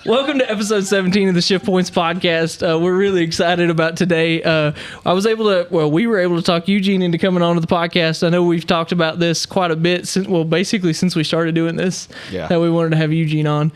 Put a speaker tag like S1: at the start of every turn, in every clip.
S1: Welcome to episode 17 of the Shift Points podcast. We're really excited about today. We were able to talk Eugene into coming on to the podcast. I know we've talked about this quite a bit since we started doing this.
S2: Yeah.
S1: That we wanted to have Eugene on.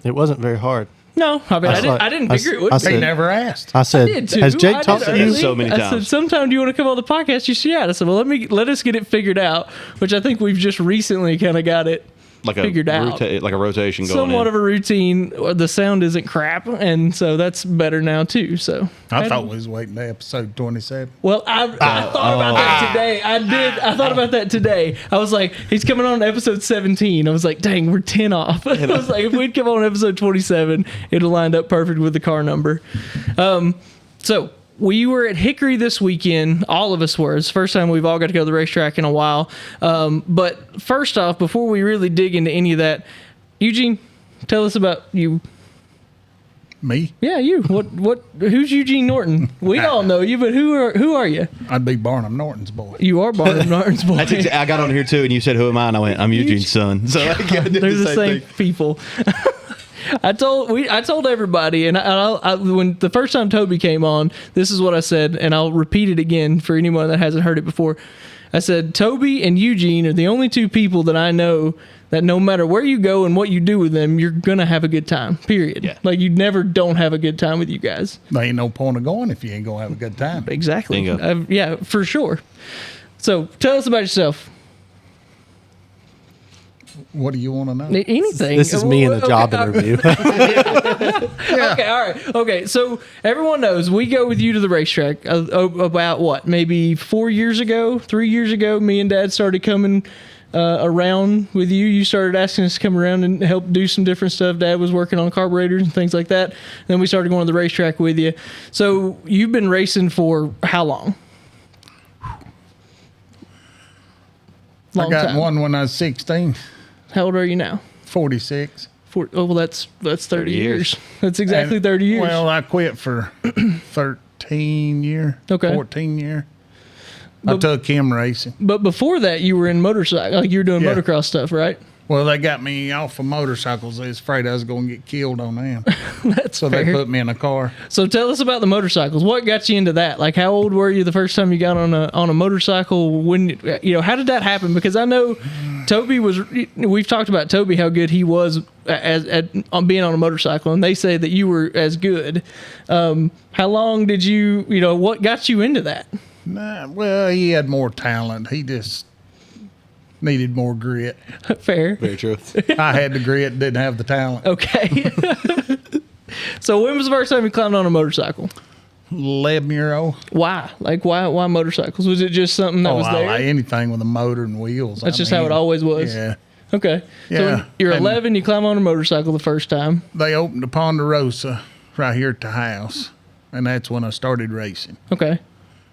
S3: It wasn't very hard.
S1: No, I didn't figure it would be.
S4: He never asked.
S3: I said,
S1: did too.
S3: has Jake talked to you?
S2: So many
S1: I
S2: times.
S1: said, sometime do you want to come on the podcast? You said, yeah. I said, well, let us get it figured out, which I think we've just recently kind of got it figured out.
S2: Like a rotation going
S1: Somewhat
S2: in.
S1: of a routine. The sound isn't crap, and so that's better now too. So
S4: I thought we was waiting to episode 27.
S1: well, I thought about that today. I thought about that today. I was like, he's coming on episode 17. I was like, dang, we're 10 off. I was like, if we'd come on episode 27, it'll line up perfect with the car number. So we were at Hickory this weekend. All of us were. It's the first time we've all got to go to the racetrack in a while. But first off, before we really dig into any of that, Eugene, tell us about you.
S4: Me?
S1: Yeah, you. Who's Eugene Norton? We all know you, but who are you?
S4: I'd be Barnum Norton's boy.
S1: You are Barnum Norton's boy.
S2: I got on here too, and you said, "Who am I?" And I went, "I'm Eugene's son." So I did
S1: They're the same
S2: thing.
S1: people. I told everybody, and I when the first time Toby came on, this is what I said, and I'll repeat it again for anyone that hasn't heard it before. I said, Toby and Eugene are the only two people that I know that no matter where you go and what you do with them, you're going to have a good time, period.
S2: Yeah.
S1: Like, you never don't have a good time with you guys.
S4: There ain't no point of going if you ain't going to have a good time.
S1: Exactly.
S2: Bingo.
S1: Yeah, for sure. So tell us about yourself.
S4: What do you want to know?
S1: Anything.
S3: This is me in a job interview.
S1: Okay, all right. Okay, so everyone knows we go with you to the racetrack about what, maybe 3 years ago, me and Dad started coming around with you. You started asking us to come around and help do some different stuff. Dad was working on carburetors and things like that. And then we started going to the racetrack with you. So you've been racing for how long?
S4: I got
S1: time.
S4: one when I was 16,
S1: How old are you now?
S4: 46.
S1: Oh, well, that's 30 years. That's exactly 30 years.
S4: Well, I quit for 13 year,
S1: Okay.
S4: 14 year. I took him racing.
S1: But before that, you were in motorcycle, like you were doing
S4: Yeah.
S1: motocross stuff, right?
S4: Well, they got me off of motorcycles. They was afraid I was going to get killed on them.
S1: That's
S4: So
S1: fair.
S4: they put me in a car.
S1: So tell us about the motorcycles. What got you into that? Like, how old were you the first time you got on a motorcycle? When how did that happen? Because I know Toby was. We've talked about Toby, how good he was on being on a motorcycle, and they say that you were as good. How long did you? What got you into that?
S4: Nah, well, he had more talent. He just needed more grit.
S1: Fair.
S2: Very true.
S4: I had the grit, didn't have the talent.
S1: Okay. So when was the first time you climbed on a motorcycle?
S4: 11-year-old.
S1: Why? Like, why motorcycles? Was it just something that was
S4: I
S1: there?
S4: like anything with a motor and wheels.
S1: That's just how it always was.
S4: Yeah.
S1: Okay. So
S4: Yeah.
S1: when you're
S4: And-
S1: 11, you climb on a motorcycle the first time.
S4: They opened a Ponderosa right here at the house, and that's when I started racing.
S1: Okay.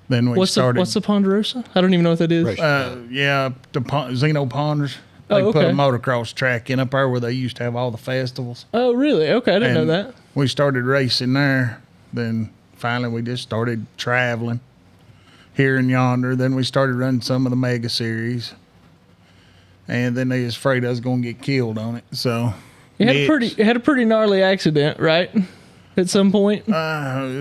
S4: Then we
S1: What's
S4: started.
S1: the Ponderosa? I don't even know what that is.
S2: Race.
S4: The Zeno Ponders. They
S1: Oh,
S4: put a
S1: okay.
S4: motocross track in up there where they used to have all the festivals.
S1: Oh, really? Okay, I didn't know
S4: And
S1: that.
S4: We started racing there. Then finally we just started traveling here and yonder. Then we started running some of the mega series. And then they was afraid I was going to get killed on it. So
S1: You had a pretty gnarly accident, right? At some point.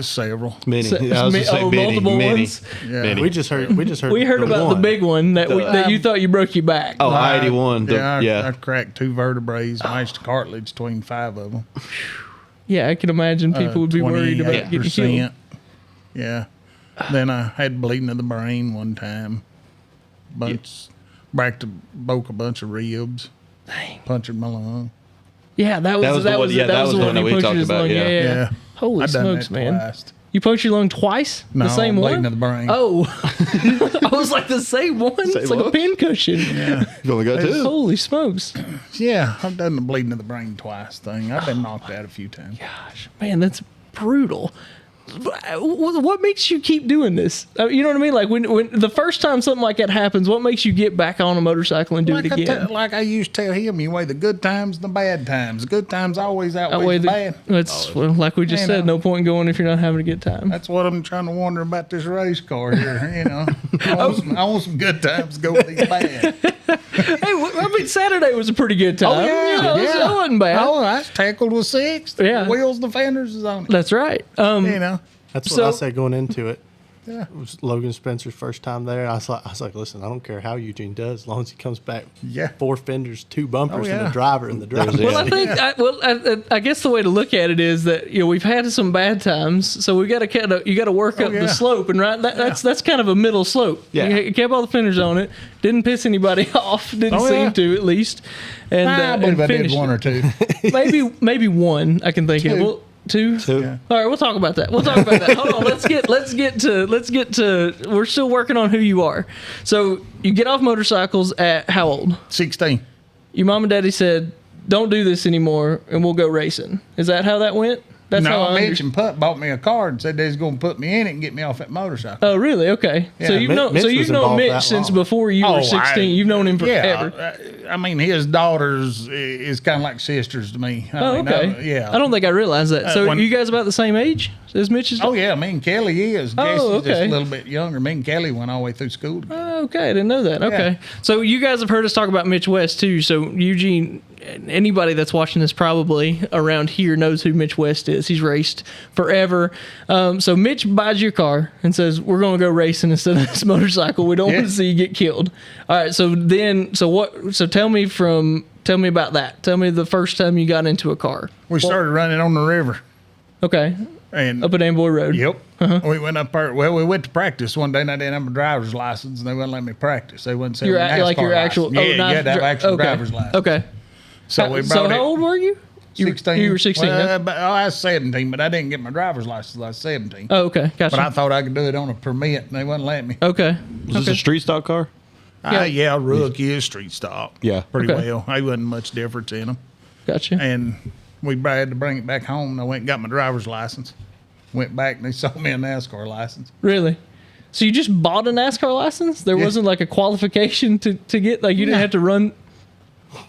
S4: several.
S2: Many.
S1: So-
S2: I was gonna say
S1: multiple
S2: many.
S1: ones?
S4: Yeah.
S2: Many.
S3: we just heard.
S1: We heard about the big one that you thought you broke your back.
S2: Oh, I-81.
S4: I cracked 2 vertebrae, mashed a cartilage between 5 of them.
S1: Yeah, I can imagine people would be worried about getting killed.
S4: 28%. Yeah. Then I had bleeding of the brain one time. Broke a bunch of ribs.
S1: Dang.
S4: Punctured my lung.
S1: Yeah, that was the one
S2: that
S1: he
S2: we
S1: punctured
S2: talked
S1: his
S2: about,
S1: lung.
S2: yeah.
S1: Yeah. Holy
S4: I done
S1: smokes,
S4: that
S1: man.
S4: twice.
S1: You punched your lung twice?
S4: No,
S1: the same
S4: bleeding
S1: one?
S4: of the brain.
S1: Oh. I was like, the same one? It's like a
S2: one?
S1: pin cushion.
S4: Yeah.
S2: You only got two.
S1: Holy smokes.
S4: Yeah, I've done the bleeding of the brain twice thing. I've been knocked out a few times.
S1: Gosh, man, that's brutal. What makes you keep doing this? You know what I mean? Like when the first time something like that happens, what makes you get back on a motorcycle and do it again?
S4: Like I used to tell him, you weigh the good times and the bad times. The good times always outweigh the bad.
S1: That's well, like we just said, no point in going if you're not having a good time.
S4: That's what I'm trying to wonder about this race car here. I want some good times, go with these bad.
S1: Hey, Saturday was a pretty good time.
S4: Oh, yeah.
S1: You know,
S4: Yeah.
S1: It wasn't bad.
S4: Oh, I was tackled with 6.
S1: Yeah.
S4: Wheels and the fenders is on it.
S1: That's right.
S4: You know.
S3: That's what
S1: So-
S3: I said going into it.
S4: Yeah.
S3: It was Logan Spencer's first time there. I was like, listen, I don't care how Eugene does, as long as he comes back.
S4: Yeah.
S3: 4 fenders, 2 bumpers,
S4: Oh,
S3: and
S4: yeah.
S3: a driver in the driver's
S1: Well, I
S3: seat.
S1: think I guess the way to look at it is that we've had some bad times, so we got to you got to work up
S4: yeah.
S1: the slope, and that's kind of a middle slope.
S2: Yeah.
S1: You kept all the fenders on it, didn't piss anybody off, didn't
S4: Oh,
S1: seem
S4: yeah.
S1: to at least, and
S4: I believe I did
S1: finished
S4: 1
S1: it.
S4: or 2.
S1: maybe one I can think of.
S4: 2.
S1: Well, 2.
S2: Yeah.
S1: All right, we'll talk about that. Hold on, let's get to. We're still working on who you are. So you get off motorcycles at how old?
S4: 16.
S1: Your mom and daddy said, "Don't do this anymore, and we'll go racing." Is that how that went? That's how
S4: No,
S1: I
S4: Mitch and Putt bought me a car and said they was going to put me in it and get me off that motorcycle.
S1: Oh, really? Okay. So
S4: Yeah,
S1: you've
S3: Mi-
S1: known
S3: Mitch
S1: so you've
S3: was
S1: known
S3: involved
S1: Mitch
S3: that
S1: since
S3: long.
S1: before you were 16. You've known him forever.
S4: Yeah, I mean, his daughters is kind of like sisters to me.
S1: Oh, okay.
S4: Yeah.
S1: I don't think I realized that. So
S4: when-
S1: you guys about the same age as Mitch's?
S4: Oh, yeah. Me and Kelly is.
S1: Oh,
S4: Jesse's just
S1: okay.
S4: a little bit younger. Me and Kelly went all the way through school together.
S1: Oh, okay, I didn't know that. Okay. So you guys have heard us talk about Mitch West too. So Eugene, anybody that's watching this probably around here knows who Mitch West is. He's raced forever. So Mitch buys your car and says, "We're going to go racing instead of this motorcycle. We don't want to see you get killed." All right. So tell me about that. Tell me the first time you got into a car.
S4: We started running on the river.
S1: Okay.
S4: And
S1: Up at Amboy Road.
S4: Yep. We went up there. Well, we went to practice one day and I didn't have my driver's license and they wouldn't let me practice. They wouldn't send me a
S1: Like your
S4: NASCAR
S1: actual.
S4: license. Yeah, you had to have actual driver's license.
S1: Okay.
S4: So we
S1: So
S4: brought
S1: how
S4: it.
S1: old were you? You were
S4: 16.
S1: You were 16.
S4: Well, but I was 17, but I didn't get my driver's license until I was 17.
S1: Oh, okay. Gotcha.
S4: But I thought I could do it on a permit and they wouldn't let me.
S1: Okay.
S2: Was this a street stock car?
S4: Yeah, rookie is street stock.
S2: Yeah.
S4: Pretty
S1: Okay.
S4: well. I wasn't much difference in them.
S1: Gotcha.
S4: And we had to bring it back home. And I went and got my driver's license. Went back and they sold me a NASCAR license.
S1: Really? So you just bought a NASCAR license? There
S4: Yeah.
S1: wasn't like a qualification to get, like, you didn't
S4: No.
S1: have to run.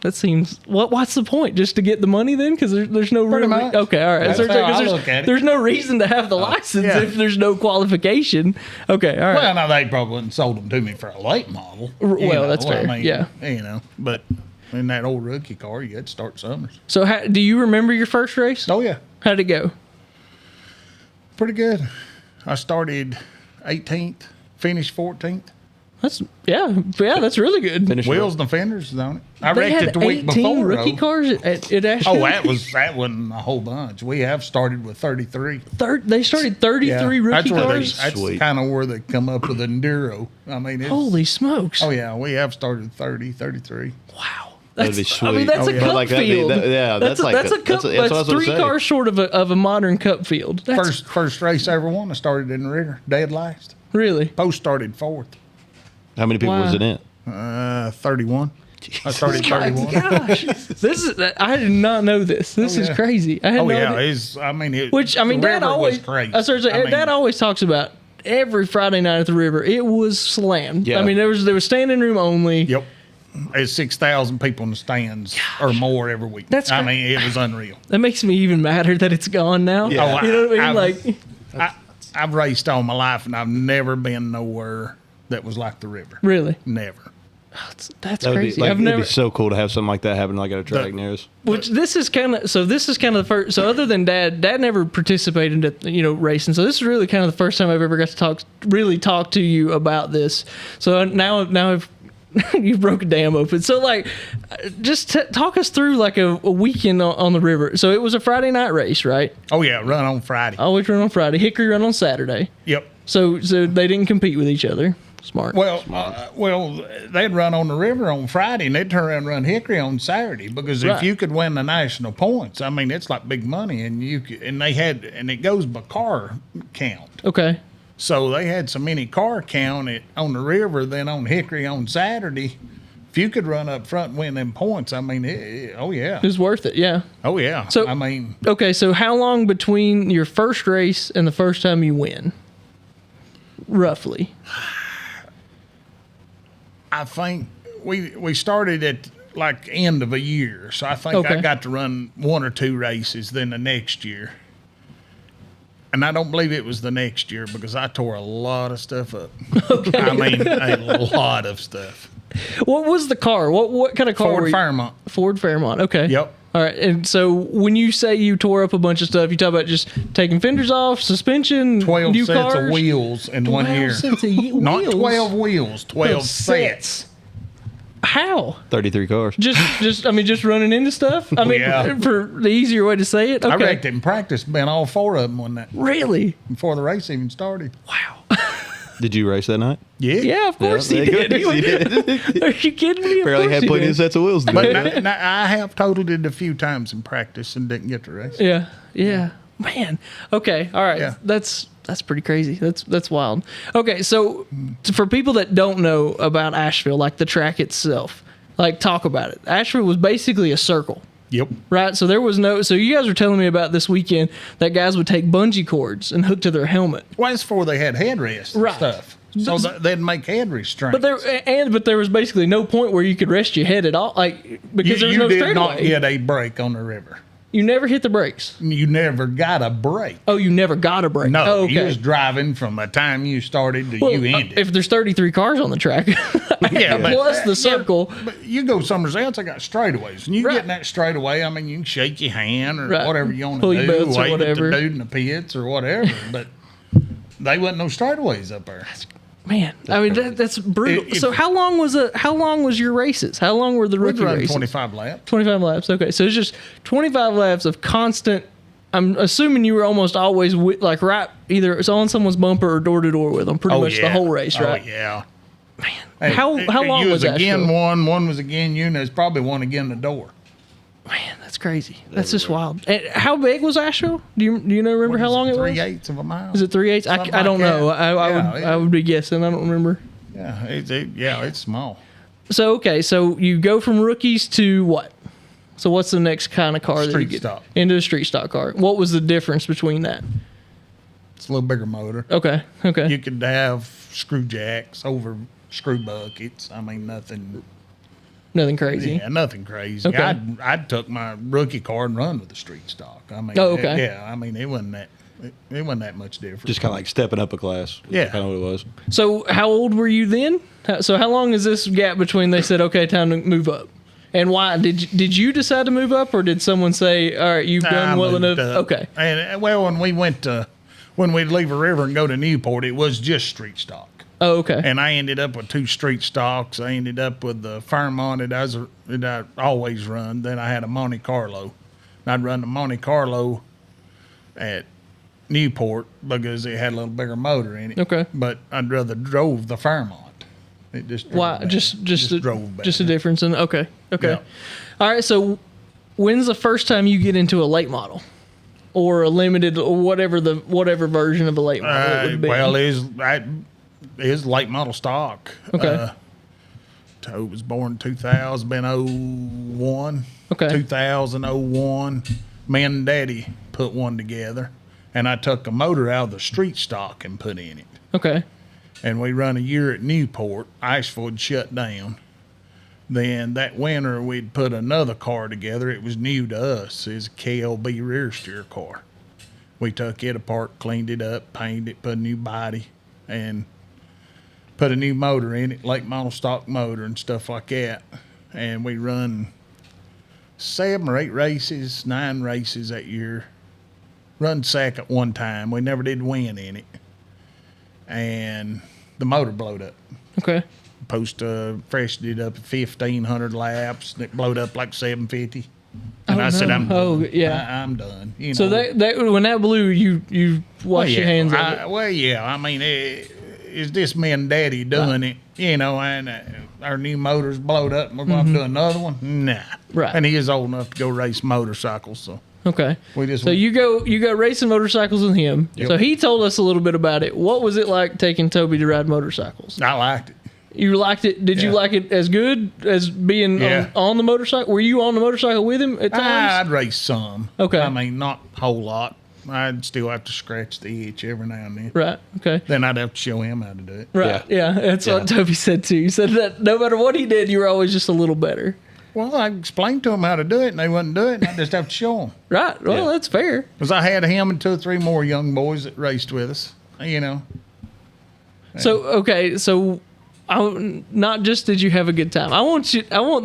S1: That seems, what's the point? Just to get the money then? Because there's no
S4: Pretty
S1: real
S4: much.
S1: okay, all right.
S4: That's
S1: So
S4: how I
S1: there's,
S4: look at it.
S1: there's no reason to have the license
S4: yeah.
S1: if there's no qualification. Okay, all right.
S4: Well, no, they probably wouldn't sold them to me for a late model.
S1: Well, that's fair, yeah.
S4: You know, but in that old rookie car, you had to start summers.
S1: So do you remember your first race?
S4: Oh, yeah.
S1: How'd it go?
S4: Pretty good. I started 18th, finished 14th.
S1: That's that's really good.
S2: Finish
S4: Wheels and the fenders is on it. I
S1: They
S4: wrecked
S1: had
S4: it the week
S1: 18
S4: before.
S1: rookie
S4: though.
S1: cars at Ashton?
S4: Oh, that wasn't a whole bunch. We have started with 33.
S1: They started 33 rookie
S4: that's where
S1: cars?
S4: That's
S2: Sweet.
S4: kind of where they come up with enduro. I mean, it's,
S1: Holy smokes.
S4: Oh yeah, we have started 30, 33.
S1: Wow.
S2: That'd be
S1: I mean,
S2: sweet.
S1: that's
S4: Oh,
S1: a
S4: yeah.
S1: cup
S2: Like that'd be-
S1: field.
S2: that- yeah, that's like
S1: that's
S2: a-
S1: a cup.
S2: that's what I was
S1: That's
S2: gonna
S1: 3
S2: say.
S1: cars short of a modern cup field. That's
S4: First race I ever won, I started in the rigger, dead last.
S1: really.
S4: Post started 4th.
S2: How many people was
S1: Wow.
S2: in it?
S4: 31. I started 31.
S1: Gosh, I did not know this. This is
S4: yeah.
S1: crazy. I had
S4: Oh
S1: no
S4: yeah,
S1: idea. Which I mean,
S4: the
S1: Dad
S4: river
S1: always
S4: was crazy.
S1: Dad always talks about every Friday night at the river. It was slammed.
S2: Yeah.
S1: I mean, there was standing room only.
S4: Yep. There's 6,000 people in the stands or more every week.
S1: That's
S4: I
S1: cra-
S4: mean, it was unreal.
S1: That makes me even madder that it's gone now.
S2: Yeah.
S4: Oh,
S1: You know what I mean?
S4: I've-
S1: Like,
S4: I've raced all my life and I've never been nowhere that was like the river.
S1: really,
S4: Never.
S1: that's
S2: That would be,
S1: crazy.
S2: like,
S1: I've
S2: it'd
S1: never.
S2: be so cool to have something like that happen like at a track near us.
S1: Which this is kind of the first. So other than Dad never participated at racing. So this is really kind of the first time I've ever got to talk to you about this. So now I've you broke a dam open. So like, just talk us through like a weekend on the river. So it was a Friday night race, right?
S4: Oh yeah, run on Friday.
S1: Always run on Friday. Hickory run on Saturday.
S4: Yep.
S1: So they didn't compete with each other. Smart.
S4: Well, they'd run on the river on Friday and they'd turn around and run Hickory on Saturday because
S1: Right.
S4: if you could win the national points, I mean, it's like big money, and it goes by car count.
S1: Okay.
S4: So they had so many car count on the river, then on Hickory on Saturday. If you could run up front and win them points, I mean, oh yeah,
S1: It was worth it. Yeah.
S4: oh yeah.
S1: So-
S4: I mean,
S1: Okay. So how long between your first race and the first time you win? Roughly.
S4: I think we started at like end of a year, so I think
S1: Okay.
S4: I got to run 1 or 2 races. Then the next year, and I don't believe it was the next year because I tore a lot of stuff up. I mean, a lot of stuff.
S1: What was the car? What kind of car were
S4: Ford
S1: you?
S4: Fairmont.
S1: Ford Fairmont. Okay.
S4: Yep.
S1: All right. And so when you say you tore up a bunch of stuff, you talk about just taking fenders off, suspension,
S4: 12
S1: new
S4: sets
S1: cars?
S4: of wheels in 1 year.
S1: Sets of
S4: Not
S1: wheels?
S4: 12 wheels, 12 sets.
S1: How?
S2: 33 cars.
S1: Just running into stuff. I mean,
S4: Yeah.
S1: for the easier way to say it.
S4: I
S1: Okay.
S4: wrecked it in practice, been all 4 of them one night
S1: Really?
S4: before the race even started.
S1: Wow.
S2: Did you race that night?
S1: Yeah, of course
S2: Yeah,
S1: he
S2: of
S1: did.
S2: course he did.
S1: Are you kidding me? Of
S2: Apparently
S1: course
S2: had
S1: he
S2: plenty
S1: did.
S2: of sets of wheels. to
S4: But
S2: do.
S4: I have totaled it a few times in practice and didn't get to race.
S1: Yeah. Man. Okay. All right.
S4: Yeah.
S1: That's pretty crazy. That's wild. Okay. So for people that don't know about Asheville, like the track itself, like talk about it. Asheville was basically a circle.
S4: Yep.
S1: Right. So there was no. So you guys were telling me about this weekend that guys would take bungee cords and hook to their helmet.
S4: Well, that's before they had headrests and
S1: Right.
S4: stuff. So they'd make head restraints.
S1: But there was basically no point where you could rest your head at all, like because there was
S4: you
S1: no
S4: did
S1: straightaway.
S4: not get a break on the river.
S1: You never hit the brakes.
S4: You never got a break.
S1: Oh, you never got a break.
S4: No,
S1: Oh,
S4: you
S1: okay.
S4: was driving from the time you started to
S1: Well,
S4: you ended.
S1: if there's 33 cars on the track,
S4: Yeah, but-
S1: plus the circle.
S4: But you go somewhere else, I got straightaways. And you
S1: Right.
S4: get in that straightaway, I mean, you can shake your hand or
S1: Right.
S4: whatever you want
S1: Pull
S4: to
S1: your
S4: do,
S1: belts or
S4: wave at
S1: whatever.
S4: the dude in the pits or whatever. But they wasn't no straightaways up there.
S1: Man, I mean that's brutal.
S4: If-
S1: So how long was your races? How long were the
S4: We'd
S1: rookie
S4: run
S1: races?
S4: 25 laps.
S1: 25 laps. Okay, so it's just 25 laps of constant. I'm assuming you were almost always like right either it's on someone's bumper or door to door with them pretty much the whole race, right?
S4: Oh, yeah.
S1: Man, how long
S4: you
S1: was that?
S4: again
S1: show?
S4: one was again you, and there's probably one again the door.
S1: Man, that's crazy. That's just wild. And how big was Asheville? Do you remember how long it was?
S4: 3/8 of a mile.
S1: Is it 3/8?
S4: Something
S1: I don't
S4: like
S1: know.
S4: that.
S1: I would be guessing. I don't remember.
S4: Yeah, it's small.
S1: So okay, so you go from rookies to what? So what's the next kind of car that you
S4: Street
S1: get
S4: stock.
S1: into a street stock car? What was the difference between that?
S4: It's a little bigger motor.
S1: Okay.
S4: You could have screw jacks over screw buckets. I mean, nothing.
S1: Nothing crazy.
S4: Yeah, nothing crazy.
S1: Okay.
S4: I'd took my rookie car and run with the street stock. I mean,
S1: Oh, okay.
S4: yeah. I mean, it wasn't that much different.
S2: Just kind of like stepping up a class.
S4: Yeah.
S2: Kind of what it was.
S1: So how old were you then? So how long is this gap between they said okay, time to move up? And why did you decide to move up, or did someone say, all right, you've done well enough? Okay.
S4: And well, when we'd leave a river and go to Newport, it was just street stock.
S1: Oh, okay.
S4: And I ended up with 2 street stocks. I ended up with the Fairmont that I always run. Then I had a Monte Carlo. And I'd run the Monte Carlo at Newport because it had a little bigger motor in it.
S1: Okay.
S4: But I'd rather drove the Fairmont. It just drove
S1: Why?
S4: better.
S1: Just a,
S4: drove better.
S1: just a difference in okay.
S4: Yeah.
S1: All right. So when's the first time you get into a late model, or a limited, or whatever version of a late model it would be?
S4: Well, it's late model stock.
S1: Okay.
S4: Toby was born in 2000, been 01.
S1: Okay.
S4: 2001. Me and Daddy put one together, and I took a motor out of the street stock and put in it.
S1: Okay.
S4: And we run a year at Newport. Ashford shut down. Then that winter, we'd put another car together. It was new to us. It's a KLB rear steer car. We took it apart, cleaned it up, painted it, put a new body, and put a new motor in it, late model stock motor and stuff like that. And we run 7 or 8 races, 9 races that year. Run second one time. We never did win in it. And the motor blowed up.
S1: Okay.
S4: Freshened it up at 1,500 laps. And it blowed up like 750. And I said,
S1: no.
S4: I'm done.
S1: Oh, yeah.
S4: I'm done. You
S1: So
S4: know.
S1: that when that blew, you washed your hands of it.
S4: Well, yeah. I mean, is this me and Daddy doing it? You know, and our new motor's blowed up and we're going to do another one? Nah.
S1: Right.
S4: And he is old enough to go race motorcycles, so.
S1: Okay.
S4: We just
S1: So
S4: went-
S1: you go racing motorcycles with him.
S4: Yep.
S1: So he told us a little bit about it. What was it like taking Toby to ride motorcycles?
S4: I liked it.
S1: You liked it? Did you
S4: Yeah.
S1: like it as good as being
S4: Yeah.
S1: on the motorcycle? Were you on the motorcycle with him at times?
S4: I'd race some.
S1: Okay.
S4: I mean, not a whole lot. I'd still have to scratch the itch every now and then.
S1: Right. Okay.
S4: Then I'd have to show him how to do it.
S1: Right. Yeah. That's what Toby said too. He said that no matter what he did, you were always just a little better.
S4: Well, I explained to them how to do it, and they wouldn't do it, and I just have to show them.
S1: Right. Well,
S2: Yeah.
S1: that's fair.
S4: Because I had him and 2 or 3 more young boys that raced with us, you know.
S1: So okay. So not just did you have a good time. I want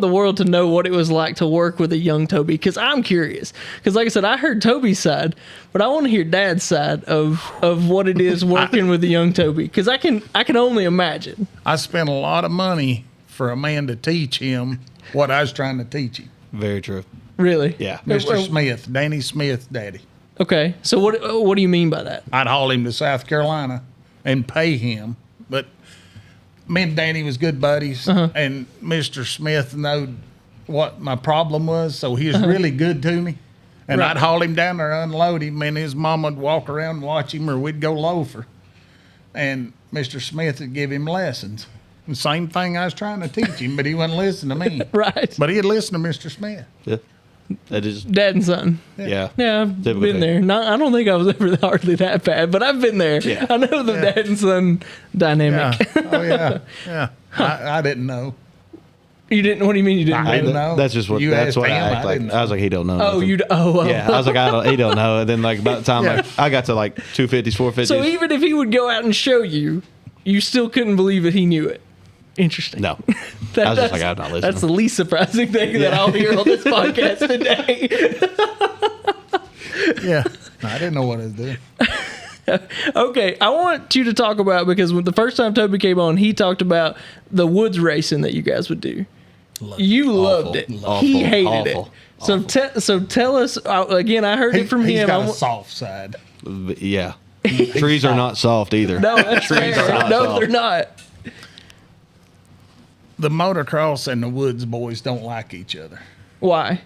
S1: the world to know what it was like to work with a young Toby, because I'm curious. Because like I said, I heard Toby's side, but I want to hear Dad's side of what it is working with a young Toby, because I can only imagine.
S4: I spent a lot of money for a man to teach him what I was trying to teach him.
S2: Very true.
S1: Really?
S2: Yeah.
S4: Mr. Smith, Danny Smith, Daddy.
S1: Okay. So what do you mean by that?
S4: I'd haul him to South Carolina and pay him, but me and Danny was good buddies, and Mr. Smith knowed what my problem was, so he was really good to me. And
S1: Right.
S4: I'd haul him down there, unload him, and his mom would walk around and watch him, or we'd go loafer. And Mr. Smith would give him lessons. The same thing I was trying to teach him, but he wouldn't listen to me.
S1: Right.
S4: But he'd listen to Mr. Smith.
S2: Yeah. That is.
S1: Dad and son.
S2: Yeah.
S1: Yeah, I've
S2: Typical
S1: been
S2: thing.
S1: there. Not, I don't think I was ever hardly that bad, but I've been there.
S2: Yeah.
S1: I know the dad and son dynamic.
S4: Yeah. Oh, yeah. Yeah. I didn't know.
S1: You didn't? What do you mean you didn't?
S4: I didn't know.
S2: That's just what.
S4: You
S2: That's
S4: asked
S2: what I
S4: him,
S2: act
S4: I
S2: like.
S4: didn't
S2: I was like, he don't know.
S1: Oh,
S2: nothing.
S1: you? Oh,
S2: Yeah, I was like, he don't know. And then like by the time
S4: Yeah.
S2: like I got to like 250s, 450s.
S1: So even if he would go out and show you, you still couldn't believe that he knew it. Interesting.
S2: no, I was just like, I'm not listening.
S1: That's the least surprising thing that I'll hear on this podcast today.
S4: Yeah. I didn't know what I was doing.
S1: Okay, I want you to talk about, because when the first time Toby came on, he talked about the woods racing that you guys would do. You loved it.
S2: Awful.
S1: He hated
S2: Awful.
S1: it. So tell us again. I heard it from
S4: He's
S1: him.
S4: got
S1: I
S4: a
S1: wa-
S4: soft side.
S2: Yeah. Trees are not soft either.
S1: no, that's
S2: Trees
S1: fair.
S2: are not
S1: No,
S2: soft.
S1: they're not.
S4: The motocross and the woods boys don't like each other.
S1: Why?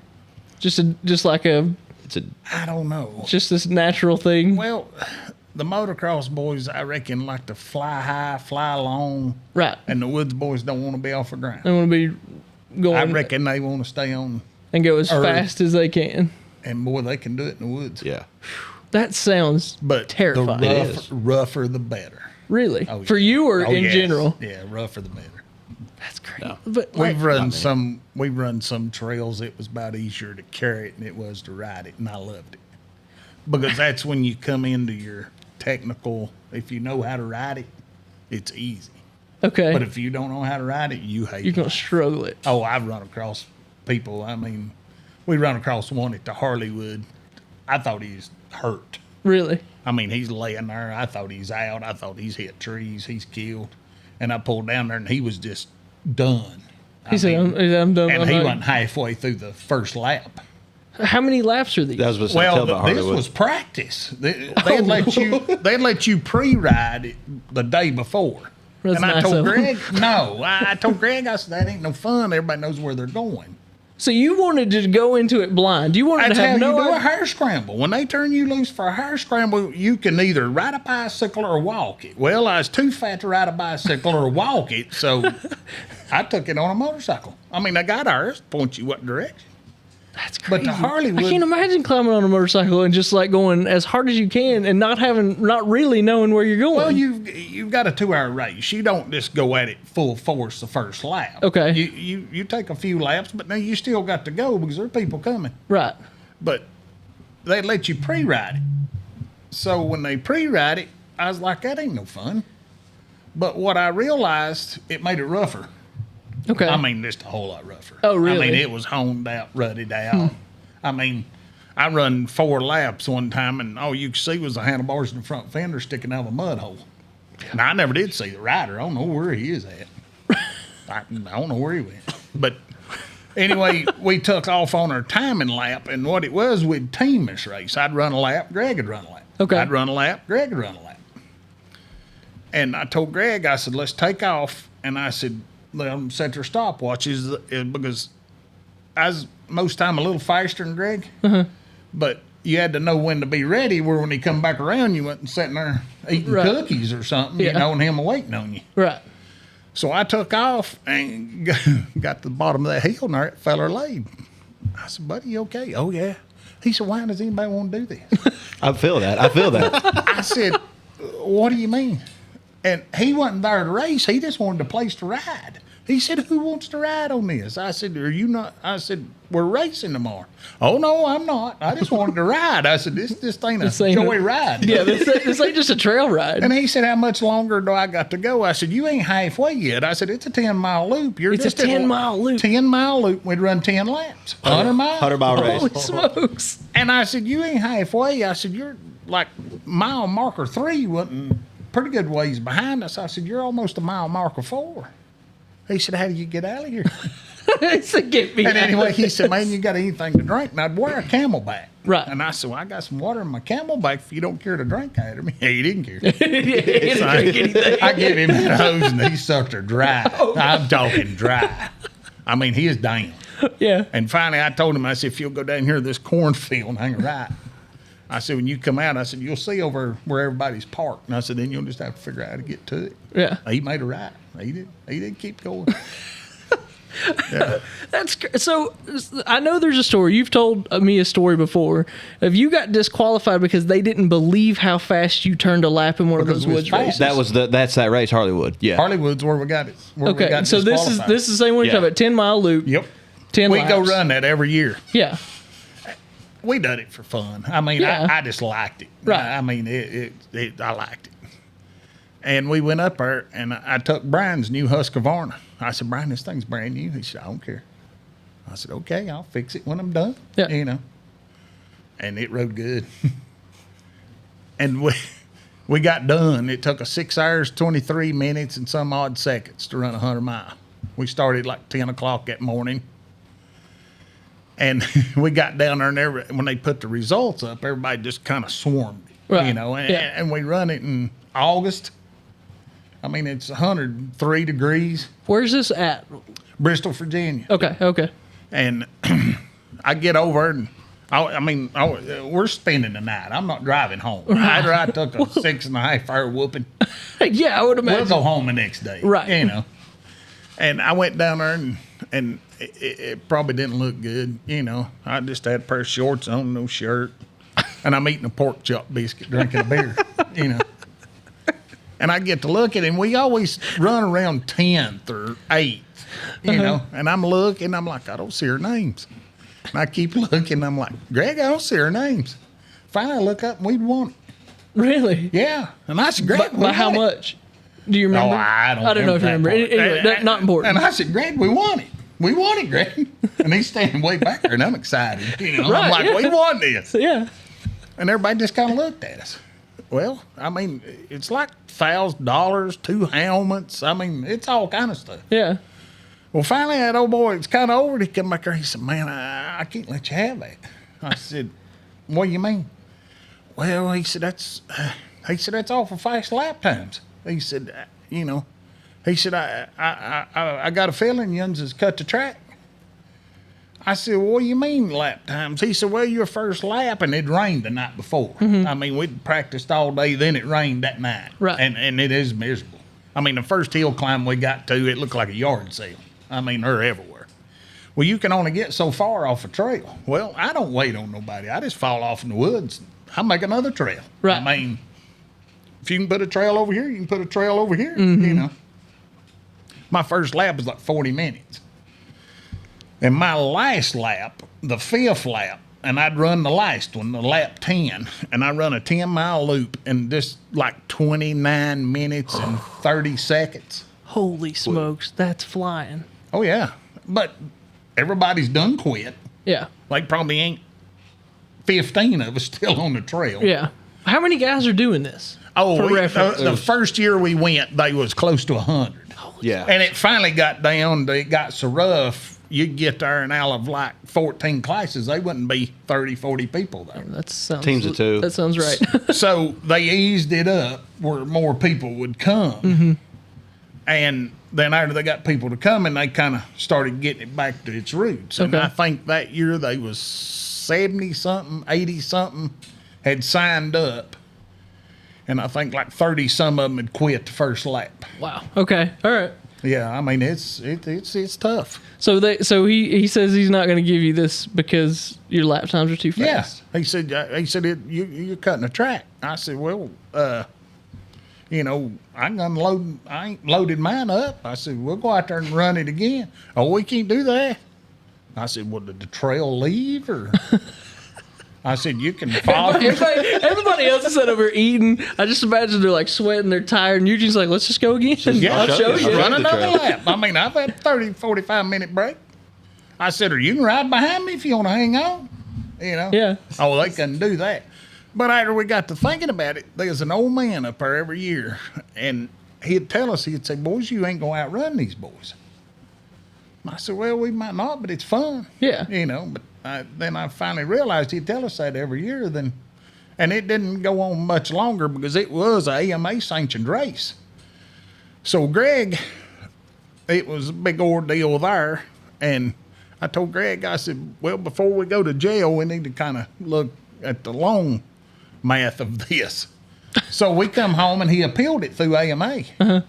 S1: Just like
S2: It's a
S4: I don't know.
S1: just this natural thing.
S4: Well, the motocross boys, I reckon, like to fly high, fly long,
S1: Right.
S4: and the woods boys don't want to be off the ground.
S1: I want to be going
S4: I reckon they want to stay on,
S1: and go as
S4: Earth.
S1: fast as they can.
S4: and boy, they can do it in the woods.
S2: yeah.
S1: That sounds
S4: But
S1: terrifying.
S2: is.
S4: the rougher the better.
S1: Really?
S4: Oh,
S1: For
S4: yeah.
S1: you or
S4: Oh,
S1: in
S4: yes.
S1: general?
S4: Yeah, rougher the better.
S1: That's crazy.
S2: No.
S1: But like,
S4: We've run some trails. It was about easier to carry it than it was to ride it, and I loved it because that's when you come into your technical. If you know how to ride it, it's easy.
S1: okay,
S4: But if you don't know how to ride it, you hate
S1: you're
S4: it.
S1: gonna struggle it.
S4: Oh, I've run across people. I mean, we run across one at the Harleywood. I thought he was hurt.
S1: Really?
S4: I mean, he's laying there. I thought he's out. I thought he's hit trees. He's killed. And I pulled down there, and he was just done.
S1: He said, "I'm done."
S4: And
S1: I'm
S4: he
S1: not-"
S4: wasn't halfway through the first lap.
S1: How many laps are these?
S2: That was what I tell
S4: Well,
S2: about
S4: this
S2: Hollywood.
S4: was practice. They'd let you pre-ride it the day before.
S1: That's
S4: and I
S1: nice
S4: told
S1: of 'em.
S4: Greg, no. I told Greg, I said, that ain't no fun. Everybody knows where they're going.
S1: So you wanted to go into it blind. You wanted
S4: That's
S1: to
S4: how
S1: have
S4: you
S1: no
S4: do a
S1: idea.
S4: hare scramble. When they turn you loose for a hare scramble, you can either ride a bicycle or walk it. Well, I was too fat to ride a bicycle or walk it, so I took it on a motorcycle. I mean, I got ours, point you what direction.
S1: That's
S4: But
S1: crazy.
S4: the Harleywood-
S1: I can't imagine climbing on a motorcycle and just like going as hard as you can and not really knowing where you're going.
S4: Well, you've got a 2-hour race. You don't just go at it full force the first lap.
S1: Okay.
S4: You take a few laps, but now you still got to go because there are people coming.
S1: right.
S4: But they let you pre-ride it. So when they pre-ride it, I was like, that ain't no fun. But what I realized, it made it rougher.
S1: Okay.
S4: I mean, just a whole lot rougher.
S1: Oh, really?
S4: I mean, it was honed out, rutted out. I mean, I run 4 laps one time, and all you could see was the handlebars and the front fender sticking out of a mud hole. Now, I never did see the rider. I don't know where he is at. I don't know where he went. But anyway, we took off on our timing lap, and what it was, we'd team this race. I'd run a lap, Greg would run a lap.
S1: Okay.
S4: I'd run a lap, Greg would run a lap. And I told Greg, I said, let's take off. And I said, let them set their stopwatches because I was most time a little faster than Greg. But you had to know when to be ready, where when he come back around, you wasn't sitting there eating
S1: Right.
S4: cookies or something,
S1: Yeah.
S4: you know, and him waiting on you.
S1: Right.
S4: So I took off and got to the bottom of that hill, and there that feller laid. I said, buddy, you okay? Oh, yeah. He said, why does anybody want to do this?
S2: I feel that. I feel that.
S4: I said, what do you mean? And he wasn't there to race. He just wanted a place to ride. He said, who wants to ride on this? I said, are you not? I said, we're racing tomorrow. Oh, no, I'm not. I just wanted to ride. I said, this ain't a joy ride.
S1: Yeah, this ain't just a trail ride.
S4: And he said, how much longer do I got to go? I said, you ain't halfway yet. I said, it's a 10-mile loop.
S1: It's a 10-mile loop.
S4: 10-mile loop. We'd run 10 laps. 100 miles.
S2: 100-mile race.
S1: Holy smokes.
S4: And I said, you ain't halfway. I said, you're like mile marker 3 wasn't pretty good ways behind us. I said, you're almost a mile marker 4. He said, how do you get out of here?
S1: He said, get me
S4: And
S1: out.
S4: anyway, he said, man, you got anything to drink? And I'd wear a Camelback.
S1: Right.
S4: And I said, well, I got some water in my Camelback if you don't care to drink out of me. Yeah, he didn't care.
S1: He didn't drink anything.
S4: I gave him that hose and he sucked her dry. I'm talking dry. I mean, he is down.
S1: Yeah.
S4: And finally, I told him, I said, if you'll go down here to this cornfield and hang a right. I said, when you come out, I said, you'll see over where everybody's parked. And I said, then you'll just have to figure out how to get to it.
S1: Yeah.
S4: He made a right. He did keep going. Yeah.
S1: So I know there's a story. You've told me a story before of you got disqualified because they didn't believe how fast you turned a lap in one
S4: Because
S1: of those
S4: it was
S1: woods
S4: fast.
S1: races.
S2: That's that race, Harleywood. Yeah.
S4: Harleywood's where we got it. Where we
S1: Okay,
S4: got
S1: so this is
S4: disqualified.
S1: the same one you're
S2: Yeah.
S1: talking about, 10-mile loop.
S4: Yep.
S1: 10
S4: We
S1: laps.
S4: go run that every year.
S1: Yeah.
S4: We done it for fun. I mean,
S1: Yeah.
S4: I just liked it.
S1: Right.
S4: I mean, I liked it. And we went up there, and I took Brian's new Husqvarna. I said, Brian, this thing's brand new. He said, I don't care. I said, okay, I'll fix it when I'm done.
S1: Yeah.
S4: You know. And it rode good. And we got done. It took us 6 hours, 23 minutes, and some odd seconds to run 100 mile. We started like 10 o'clock that morning. And we got down there, and when they put the results up, everybody just kind of swarmed,
S1: Right.
S4: you know. And,
S1: Yeah.
S4: and we run it in August. I mean, it's 103 degrees,
S1: Where's this at?
S4: Bristol, Virginia.
S1: Okay.
S4: And I get over, and we're spending the night. I'm not driving home. After I took a 6.5 hour whooping,
S1: Yeah, I would
S4: we'll
S1: imagine.
S4: go home the next day.
S1: Right.
S4: You know. And I went down there, and it probably didn't look good. You know, I just had a pair of shorts on, no shirt, and I'm eating a pork chop biscuit, drinking a beer. You know. And I get to look at him. We always run around 10th or 8th, you know. And I'm looking. I'm like, I don't see her names. And I keep looking. I'm like, Greg, I don't see her names. Finally, I look up, and we'd won it.
S1: Really?
S4: Yeah. And I said, Greg, we
S1: By how
S4: won it.
S1: much? Do you remember?
S4: Oh, I don't
S1: know if you remember.
S4: that part.
S1: Anyway, that's not important.
S4: And I said, Greg, we won it. We won it, Greg. And he's standing way back there, and I'm excited. You know,
S1: Right,
S4: I'm like,
S1: yeah.
S4: we won this.
S1: Yeah.
S4: And everybody just kind of looked at us. Well, I mean, it's like $1,000, 2 helmets. I mean, it's all kind of stuff.
S1: Yeah.
S4: Well, finally, that old boy, it's kind of over. He come back there. He said, man, I can't let you have that. I said, what do you mean? Well, he said, that's awful fast lap times. He said, you know, he said, I got a feeling Yuns has cut the track. I said, well, what do you mean lap times? He said, well, your first lap, and it rained the night before. I mean, we'd practiced all day, then it rained that night.
S1: Right.
S4: And it is miserable. I mean, the first hill climb we got to, it looked like a yard sale. I mean, they're everywhere. Well, you can only get so far off a trail. Well, I don't wait on nobody. I just fall off in the woods. I make another trail.
S1: Right.
S4: I mean, if you can put a trail over here, you can put a trail over here, you know. My first lap was like 40 minutes. And my last lap, the 5th lap, and I'd run the last one, the lap 10, and I run a 10-mile loop in just like 29 minutes and 30 seconds.
S1: Holy smokes, that's flying.
S4: Oh, yeah. But everybody's done quit.
S1: Yeah.
S4: Like probably ain't 15 of us still on the trail.
S1: Yeah. How many guys are doing this?
S4: Oh,
S1: For reference.
S4: the first year we went, they was close to 100.
S2: Yeah.
S4: And it finally got down, it got so rough, you'd get there and out of like 14 classes, they wouldn't be 30, 40 people there.
S1: That sounds
S2: Teams of 2.
S1: That sounds right.
S4: So they eased it up where more people would come. And then after they got people to come, and they kind of started getting it back to its roots. And
S1: Okay.
S4: I think that year they was 70-something, 80-something had signed up. And I think like 30-some of them had quit the first lap.
S1: Wow. Okay. All right.
S4: Yeah, I mean, it's tough.
S1: So he says he's not going to give you this because your lap times are too fast.
S4: Yeah, he said you're cutting a track. I said, well, you know, I ain't loaded mine up. I said, we'll go out there and run it again. Oh, we can't do that. I said, well, did the trail leave or? I said, you can follow.
S1: Everybody else is sitting over eating. I just imagine they're like sweating, they're tired, and Eugene's like, let's just go again.
S4: Yeah,
S1: I'll show you.
S4: Run
S2: the
S4: another
S2: trail.
S4: lap. I mean, I've had 30, 45-minute break. I said, or you can ride behind me if you want to hang on. You know?
S1: Yeah.
S4: Oh, well, they couldn't do that. But after we got to thinking about it, there's an old man up there every year, and he'd tell us, he'd say, boys, you ain't going to outrun these boys. I said, well, we might not, but it's fun.
S1: Yeah.
S4: You know, but then I finally realized he'd tell us that every year. And it didn't go on much longer because it was a AMA sanctioned race. So Greg, it was a big ordeal there. And I told Greg, I said, well, before we go to jail, we need to kind of look at the long math of this. So we come home and he appealed it through AMA. Uh-huh.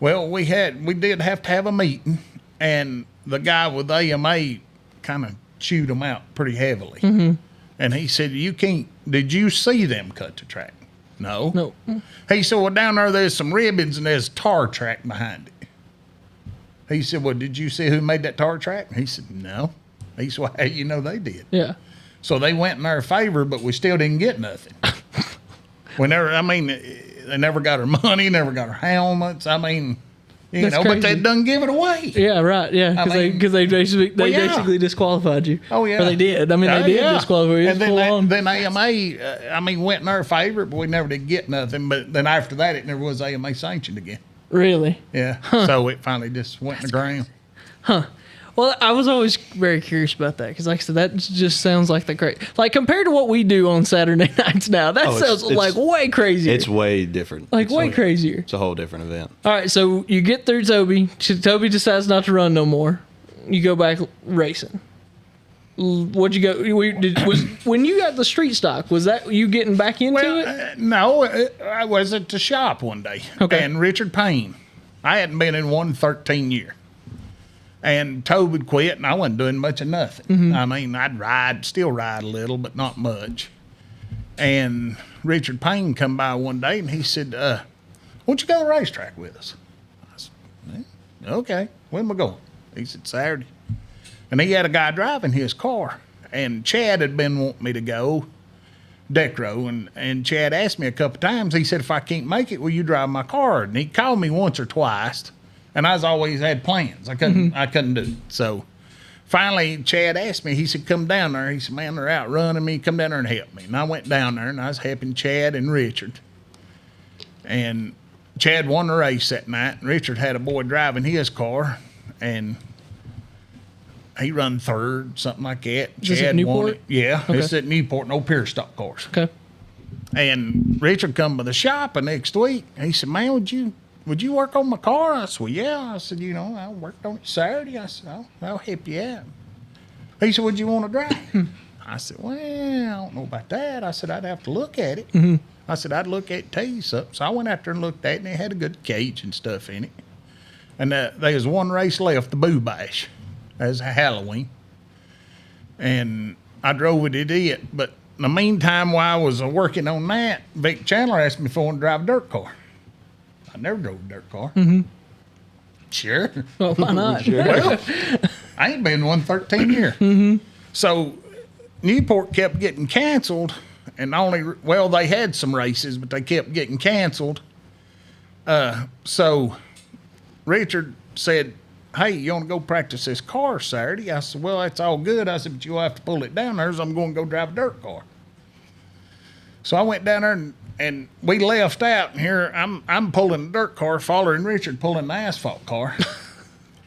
S4: Well, we did have to have a meeting, and the guy with AMA kind of chewed him out pretty heavily. Mm-hmm. And he said, did you see them cut the track? No.
S1: No.
S4: He said, well, down there's some ribbons and there's a tar track behind it. He said, well, did you see who made that tar track? He said, no. He said, well, how you know they did?
S1: Yeah.
S4: So they went in our favor, but we still didn't get nothing. They never got our money, never got our helmets. I mean,
S1: That's
S4: but they
S1: crazy.
S4: done give it away.
S1: Yeah, right. Yeah, because they basically disqualified you.
S4: Oh, yeah.
S1: Or they did. I mean, they did disqualify you.
S4: And
S1: Full on.
S4: then AMA, went in our favor, but we never did get nothing. But then after that, it never was AMA sanctioned again.
S1: Really?
S4: Yeah. So it finally just went in the ground.
S1: Huh. Well, I was always very curious about that because, like I said, that just sounds like the great. Like compared to what we do on Saturday nights now, that sounds like way crazier.
S2: It's way different.
S1: Like way crazier.
S2: It's a whole different event.
S1: All right, so you get through Toby. Toby decides not to run no more. You go back racing. What'd you go? When you got the street stock, was that you getting back into it?
S4: No, I was at the shop one day.
S1: Okay.
S4: And Richard Payne, I hadn't been in one 13 years. And Toby quit, and I wasn't doing much of nothing. Mm-hmm. I mean, I'd still ride a little, but not much. And Richard Payne come by one day, and he said, won't you go to the racetrack with us? I said, okay, when am I going? He said, Saturday. And he had a guy driving his car, and Chad had been wanting me to go, Decro, and Chad asked me a couple times. He said, if I can't make it, will you drive my car? And he called me once or twice. And I always had plans. I couldn't do it. So finally, Chad asked me, he said, come down there. He said, man, they're outrunning me. Come down there and help me. And I went down there, and I was helping Chad and Richard. And Chad won the race that night, and Richard had a boy driving his car, and he run third, something like that.
S1: Is this at
S4: Chad
S1: Newport?
S4: won it. Yeah,
S1: Okay.
S4: it's at Newport, no Pierce stock cars.
S1: Okay.
S4: And Richard come to the shop the next week. He said, man, would you work on my car? I said, well, yeah. I said, I worked on it Saturday. I said, I'll help you out. He said, would you want to drive? I said, well, I don't know about that. I said, I'd have to look at it. Mm-hmm. I said, I'd look at it, tell you something. So I went out there and looked at it, and it had a good cage and stuff in it. And there was one race left, the Boo Bash, as a Halloween. And I drove it. But in the meantime, while I was working on that, Vic Chandler asked me if I wanted to drive a dirt car. I never drove a dirt car. Mm-hmm. Sure.
S1: Well, why not?
S2: Sure.
S4: Well, I ain't been in one 13 years. Mm-hmm. So Newport kept getting canceled, and they had some races, but they kept getting canceled. So Richard said, hey, you want to go practice this car Saturday? I said, well, that's all good. I said, but you'll have to pull it down there, so I'm going to go drive a dirt car. So I went down there and we left out, and here I'm pulling the dirt car, following Richard pulling the asphalt car.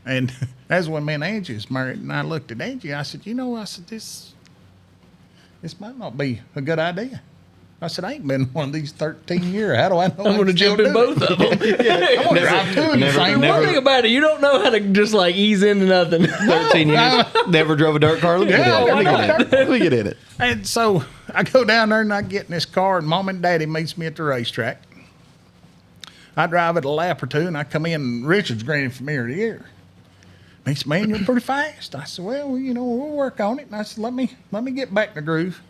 S4: And that's when me and Angie was married, and I looked at Angie. I said, this might not be a good idea. I said, I ain't been one of these 13 years. How do I know
S1: I'm going to jump in both of them.
S4: I'm going to drive two in the same
S1: One thing about it, you don't know how to just like ease into nothing.
S2: 13 years, never drove a dirt car. Let me get in it.
S4: And so I go down there and I get in this car, and Mom and Daddy meets me at the racetrack. I drive it a lap or two, and I come in, and Richard's grinning from ear to ear. He said, man, you're pretty fast. I said, well, we'll work on it. And I said, let me get back in the groove.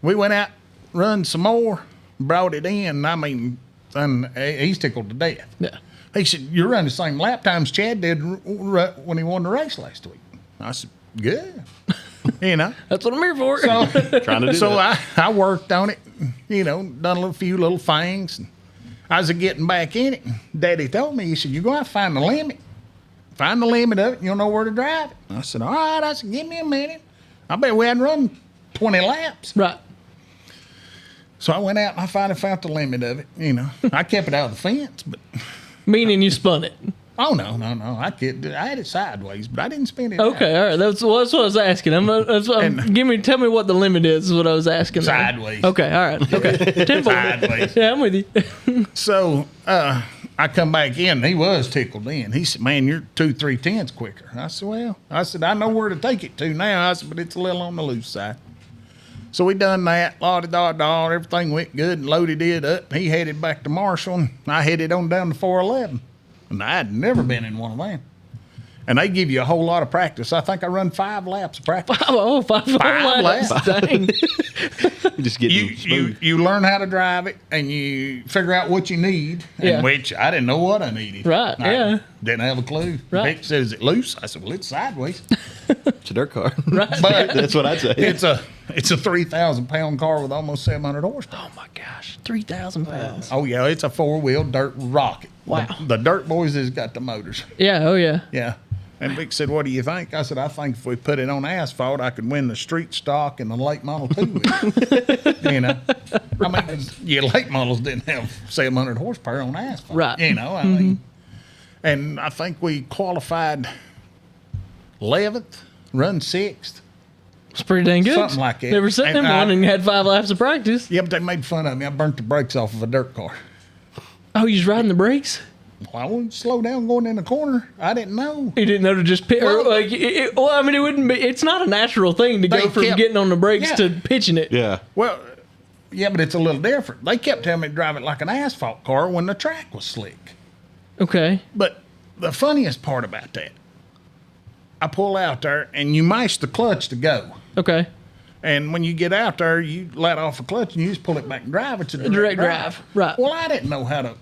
S4: We went out, run some more, brought it in. I mean, and he's tickled to death.
S1: Yeah.
S4: He said, "You're running the same lap times Chad did when he won the race last week." I said, "Good."
S1: That's what I'm here for.
S4: So,
S2: Trying to do that.
S4: I worked on it, done a few little things. And I was getting back in it. Daddy told me, he said, "You're going to have to find the limit. Find the limit of it, and you'll know where to drive it." I said, "All right." I said, "Give me a minute. I bet we hadn't run 20 laps."
S1: Right.
S4: So I went out and I finally found the limit of it. I kept it out of the fence, but
S1: Meaning you spun it.
S4: oh no. I had it sideways, but I didn't spin it.
S1: Okay, all right. That's what I was asking. Tell me what the limit is what I was asking.
S4: Sideways.
S1: Okay, all right. Okay. Tempo.
S4: Sideways.
S1: Yeah, I'm with you.
S4: So I come back in. He was tickled in. He said, "Man, you're 2-3 tenths quicker." I said, "Well," I know where to take it to now. I said, "But it's a little on the loose side." So we done that, la-da-da-da, everything went good, and loaded it up. He headed back to Marshall, and I headed on down to 411. And I had never been in one of them. And they give you a whole lot of practice. I think I run 5 laps of practice.
S1: Five laps. Dang.
S2: You just get smooth.
S4: You learn how to drive it, and you figure out what you need,
S1: Yeah.
S4: which I didn't know what I needed.
S1: Right,
S4: I
S1: yeah.
S4: Didn't have a clue.
S1: Right.
S4: Vic said, "Is it loose?" I said, "Well, it's sideways."
S2: It's a dirt car.
S1: Right.
S4: But
S2: That's what I'd say.
S4: it's a 3,000-pound car with almost 700 horsepower.
S1: Oh my gosh, 3,000 pounds.
S4: Oh yeah, it's a 4-wheel dirt rocket.
S1: Wow.
S4: The dirt boys has got the motors.
S1: Yeah. Oh yeah.
S4: Yeah. And Vic said, "What do you think?" I said, "I think if we put it on asphalt, I could win the street stock and the late model too." I mean, 'cause your late models didn't have 700 horsepower on asphalt.
S1: Right.
S4: I mean, and I think we qualified 11th, run 6th.
S1: It's pretty dang good.
S4: Something like that.
S1: Never sat in
S4: And
S1: one and had 5 laps of practice.
S4: Yeah, but they made fun of me. I burnt the brakes off of a dirt car.
S1: Oh, you was riding the brakes?
S4: Well, I wouldn't slow down going in the corner. I didn't know.
S1: You didn't know to just pit.
S4: Well,
S1: It wouldn't be. It's not a natural thing to go
S4: They
S1: from
S4: kept-
S1: getting on the brakes
S4: Yeah.
S1: to pitching it.
S2: Yeah.
S4: Well, yeah, but it's a little different. They kept telling me to drive it like an asphalt car when the track was slick.
S1: Okay.
S4: But the funniest part about that, I pull out there and you mash the clutch to go.
S1: Okay.
S4: And when you get out there, you let off the clutch and you just pull it back and drive. It's a
S1: Direct drive. Right.
S4: Well, I didn't know how to,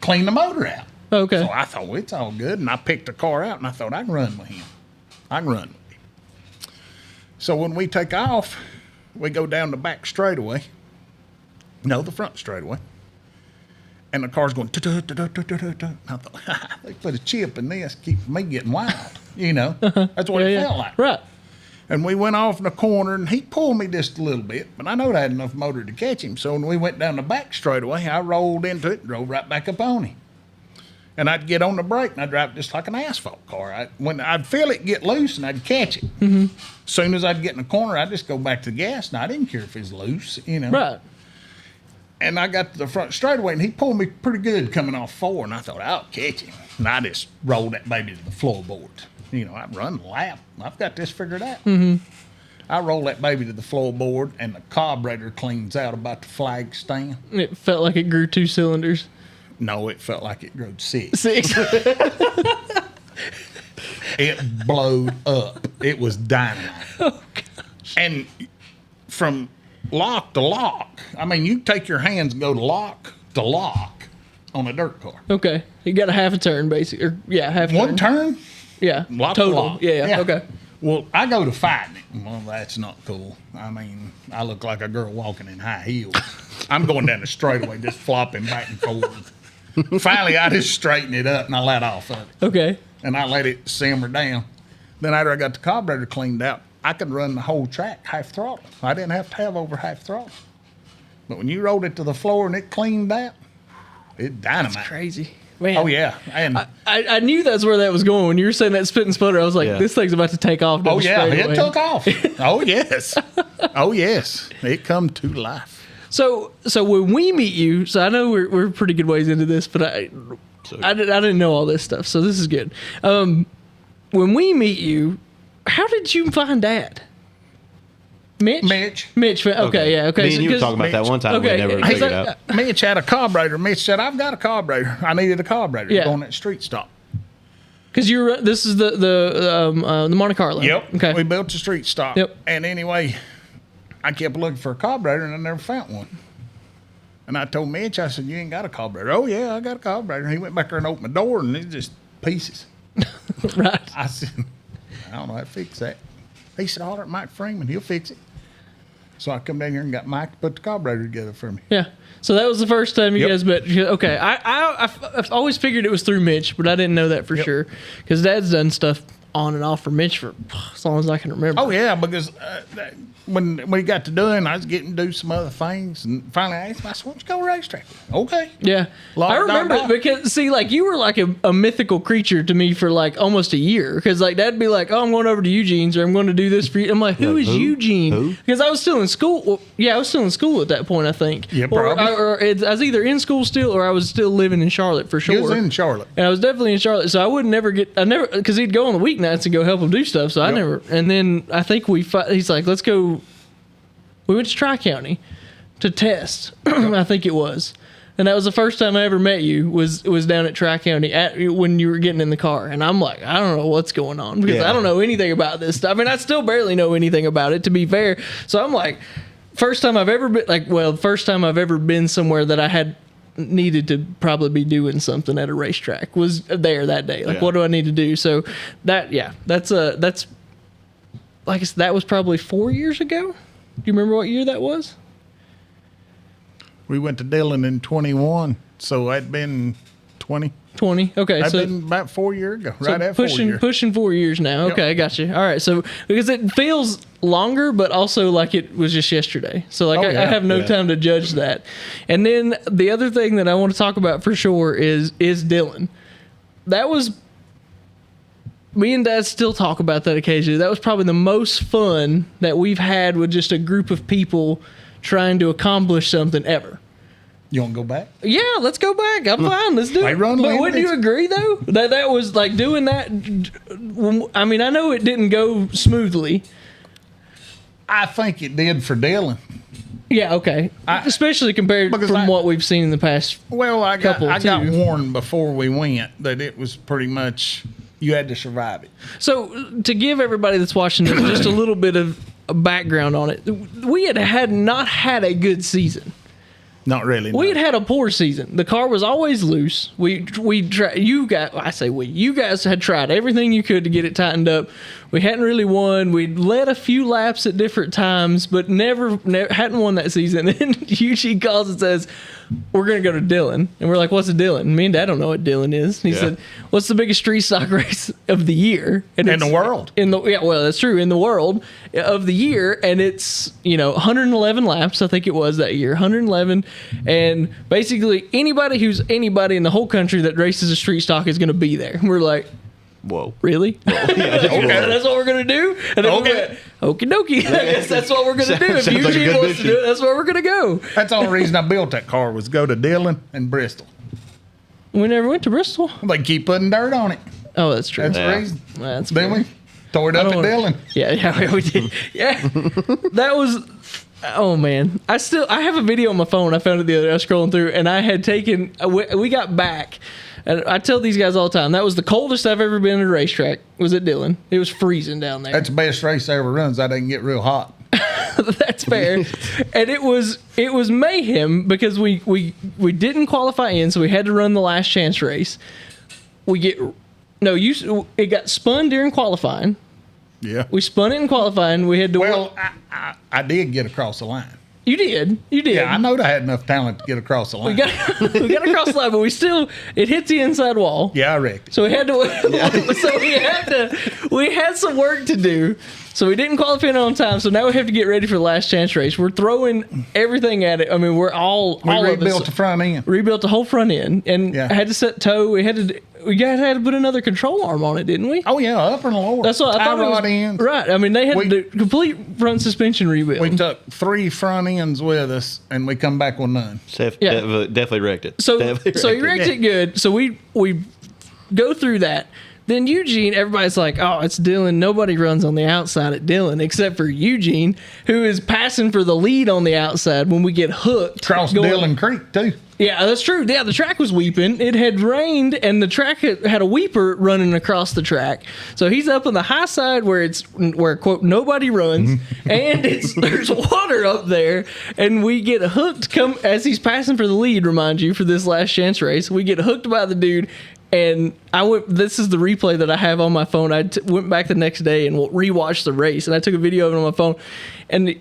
S4: clean the motor out.
S1: Okay.
S4: So I thought, well, it's all good. And I picked the car out and I thought, I can run with him. I can run with him. So when we take off, we go down the back straightaway. No, the front straightaway. And the car's going, da-da-da-da-da-da-da. I thought, they put a chip in this, keeps me getting wild. That's what it felt like.
S1: Right.
S4: And we went off in the corner, and he pulled me just a little bit, but I knowed I had enough motor to catch him. So when we went down the back straightaway, I rolled into it and drove right back up on him. And I'd get on the brake, and I'd drive it just like an asphalt car. When I'd feel it get loose, and I'd catch it. Mm-hmm. As soon as I'd get in the corner, I'd just go back to the gas, and I didn't care if it was loose,
S1: Right.
S4: And I got to the front straightaway, and he pulled me pretty good coming off 4, and I thought, I'll catch him. And I just rolled that baby to the floorboard. I run the lap. I've got this figured out. Mm-hmm. I roll that baby to the floorboard, and the carburetor cleans out about the flag stand.
S1: It felt like it grew 2 cylinders.
S4: No, it felt like it grew 6.
S1: 6.
S4: It blowed up. It was dynamite.
S1: Oh, gosh.
S4: And from lock to lock, I mean, you take your hands and go lock to lock on a dirt car.
S1: Okay. You got a half a turn, basically. Or, yeah, half a
S4: One turn,
S1: Yeah.
S4: lock to
S1: Total.
S4: lock.
S1: Yeah. Okay.
S4: Well, I go to fighting it. Well, that's not cool. I mean, I look like a girl walking in high heels. I'm going down the straightaway, just flopping back and forth. Finally, I just straightened it up and I let off of it.
S1: Okay.
S4: And I let it simmer down. Then after I got the carburetor cleaned out, I could run the whole track half throttle. I didn't have to have over half throttle. But when you rolled it to the floor and it cleaned out, it dynamite.
S1: Crazy. Man.
S4: Oh, yeah. And
S1: I knew that's where that was going. When you were saying that spit and sputter, I was like,
S2: Yeah.
S1: this thing's about to take off. down
S4: oh,
S1: the
S4: yeah,
S1: straightaway.
S4: it took off. Oh, yes. Oh, yes. It come to life.
S1: So when we meet you, so I know we're pretty good ways into this, but I didn't know all this stuff, so this is good. When we meet you, how did you find Dad? Mitch. Okay, yeah, okay.
S2: Me and you were
S1: So-
S2: talking about that one time.
S1: Okay,
S2: We never
S1: he's
S2: figured
S1: like-
S2: out.
S4: Mitch had a carburetor. Mitch said, I've got a carburetor. I needed a carburetor
S1: Yeah.
S4: to go on that street stop.
S1: Because this is the Monte Carlo.
S4: Yep.
S1: Okay.
S4: We built the street stop.
S1: Yep.
S4: And anyway, I kept looking for a carburetor and I never found one. And I told Mitch, I said, you ain't got a carburetor. Oh, yeah, I got a carburetor. He went back there and opened the door, and it's just pieces.
S1: Right.
S4: I said, I don't know how to fix that. He said, holler at Mike Freeman. He'll fix it. So I come down here and got Mike to put the carburetor together for me.
S1: Yeah. So that was the first time you
S4: Yep.
S1: guys met. Okay. I've always figured it was through Mitch, but I didn't know that for sure. Because Dad's done stuff on and off for Mitch for as long as I can remember.
S4: Oh, yeah, because when we got to doing, I was getting to do some other things. And finally I asked him, I said, why don't you go racetrack? Okay.
S1: Yeah. I remember it because, see, like, you were like a mythical creature to me for like almost a year. Because, like, Dad'd be like, oh, I'm going over to Eugene's or I'm going to do this for you. I'm like, who is Eugene?
S2: Who?
S1: Because I was still in school. Well, yeah, I was still in school at that point, I think.
S4: Yeah,
S1: or
S4: probably.
S1: I was either in school still or I was still living in Charlotte for sure.
S4: He was in Charlotte.
S1: And I was definitely in Charlotte, so I would never because he'd go on the weeknights and go help him do stuff. So I never. And then I think he's like, let's go. We went to Tri-County to test. I think it was, and that was the first time I ever met you. Was down at Tri-County when you were getting in the car, and I'm like, I don't know what's going on because I don't know anything about this stuff. I mean, I still barely know anything about it, to be fair. So I'm like, first time I've ever been somewhere that I had needed to probably be doing something at a racetrack was there that day. Like, what do I need to do? So that's like I said, that was probably 4 years ago. Do you remember what year that was?
S4: We went to Dillon in 21, so that'd been 20.
S1: 20. Okay,
S4: That'd
S1: so
S4: been about 4 years ago.
S1: so
S4: Right at 4 years.
S1: pushing 4 years now. Okay, gotcha. All right, so because it feels longer, but also like it was just yesterday. So like I have no time to judge that. And then the other thing that I want to talk about for sure is Dillon. That was. Me and Dad still talk about that occasionally. That was probably the most fun that we've had with just a group of people trying to accomplish something ever.
S4: You want to go back?
S1: Yeah, let's go back. I'm fine. Let's do it. But wouldn't you agree, though, that was like doing that? I mean, I know it didn't go smoothly.
S4: I think it did for Dillon.
S1: Yeah, okay. Especially compared from what we've seen in the past.
S4: Well, I got
S1: too.
S4: warned before we went that it was pretty much you had to survive it.
S1: So to give everybody that's watching this just a little bit of a background on it, we had not had a good season.
S4: Not really.
S1: We had a poor season. The car was always loose. You guys had tried everything you could to get it tightened up. We hadn't really won. We'd led a few laps at different times, but never hadn't won that season. And Eugene calls and says, we're going to go to Dillon. And we're like, what's a Dillon? Me and Dad don't know what Dillon is. And he said, what's the biggest street stock race of the year?
S4: And in the world.
S1: That's true. In the world of the year. And it's, 111 laps, I think it was that year. 111. And basically anybody who's anybody in the whole country that races a street stock is going to be there. And we're like, whoa, really? Okay, that's what we're going to do? And then we went, okie dokie. I guess that's what we're going to do. If Eugene wants to do it, that's where we're going to go.
S4: That's the only reason I built that car was go to Dillon and Bristol.
S1: We never went to Bristol.
S4: They keep putting dirt on it.
S1: Oh, that's true.
S4: That's the reason.
S1: That's
S4: Then we tore it up at Dillon.
S1: Yeah, we did. Yeah. That was... Oh, man. I have a video on my phone. I found it the other day. I was scrolling through, and I had taken... We got back... And I tell these guys all the time, that was the coldest I've ever been at a racetrack, was at Dillon. It was freezing down there.
S4: That's the best race I ever runs. I didn't get real hot.
S1: That's fair. And it was mayhem because we didn't qualify in, so we had to run the last chance race. It got spun during qualifying.
S4: Yeah.
S1: We spun it in qualifying. We had to...
S4: Well, I did get across the line.
S1: You did.
S4: Yeah, I know I had enough talent to get across the line.
S1: We got across the line, but it hit the inside wall.
S4: Yeah, I reckon.
S1: So we had to. We had some work to do. So we didn't qualify on time. So now we have to get ready for the last chance race. We're throwing everything at it. I mean, we
S4: rebuilt the front end.
S1: Rebuilt the whole front end, and I had to set tow. We had to put another control arm on it, didn't we?
S4: Oh yeah, upper and lower.
S1: That's what I thought.
S4: Rod ends.
S1: Right. I mean, they had to do complete front suspension rebuild.
S4: We took 3 front ends with us, and we come back with none.
S2: Definitely wrecked it.
S1: So you wrecked it good. So we go through that. then Eugene, everybody's like, oh, it's Dillon. Nobody runs on the outside at Dillon except for Eugene, who is passing for the lead on the outside when we get hooked.
S4: Across Dillon Creek, too.
S1: Yeah, that's true. Yeah, the track was weeping. It had rained, and the track had a weeper running across the track. So he's up on the high side where quote nobody runs, and there's water up there, and we get hooked. As he's passing for the lead, remind you, for this last chance race, we get hooked by the dude. And this is the replay that I have on my phone. I went back the next day and rewatched the race, and I took a video of it on my phone, and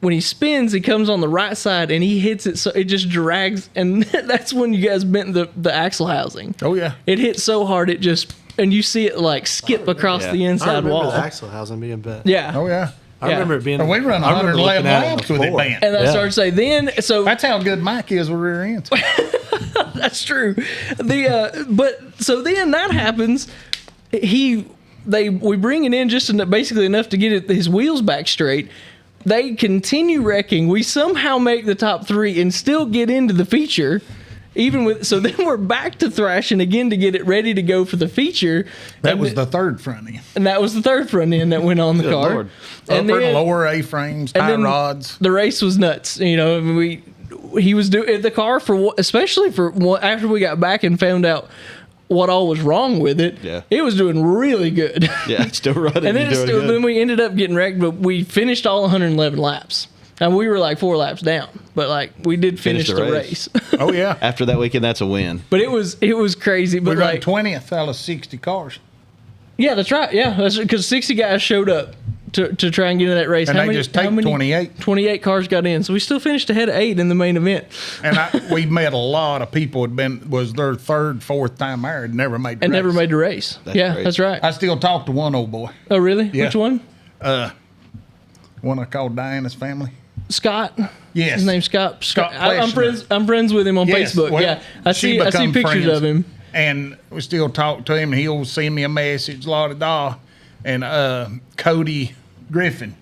S1: when he spins, he comes on the right side and he hits it so it just drags, and that's when you guys bent the axle housing.
S4: Oh yeah,
S1: it hit so hard it just, and you see it like skip across the inside wall.
S3: The axle housing being bent.
S1: Yeah.
S4: Oh yeah.
S3: I remember it being.
S4: And we run 111 laps with it bent.
S1: And I started to say
S4: that's how good Mike is with rear ends.
S1: That's true. But so then that happens. We bring it in just basically enough to get his wheels back straight. They continue wrecking. We somehow make the top 3 and still get into the feature. So then we're back to thrashing again to get it ready to go for the feature.
S4: That was the third front end.
S1: And that was the third front end that went on the car.
S2: Lord.
S1: And
S4: Upper and lower A-frames, tie rods.
S1: The race was nuts. He was doing the car especially after we got back and found out what all was wrong with it.
S2: Yeah.
S1: It was doing really good.
S2: Yeah, it's still running.
S1: And then we ended up getting wrecked, but we finished all 111 laps. And we were like 4 laps down, but we did finish the race.
S4: Oh yeah.
S2: After that weekend, that's a win.
S1: But it was crazy. But
S4: we ran 20th out of 60 cars.
S1: Yeah, that's right. Yeah, that's because 60 guys showed up to try and get in that race.
S4: And they just take 28.
S1: 28 cars got in, so we still finished ahead of 8 in the main event.
S4: And we met a lot of people was their third, fourth time there, had never made the race.
S1: Never made the race.
S2: Crazy.
S1: That's right.
S4: I still talk to one old boy.
S1: Oh, really?
S4: Yeah.
S1: Which one?
S4: One I called Diana's family.
S1: Scott.
S4: Yes.
S1: His name's Scott.
S4: Scott
S1: I'm friends with him on Facebook.
S4: Well,
S1: yeah. I see pictures
S4: friends,
S1: of him.
S4: And we still talk to him. He'll send me a message, la-da-da. And Cody Griffin.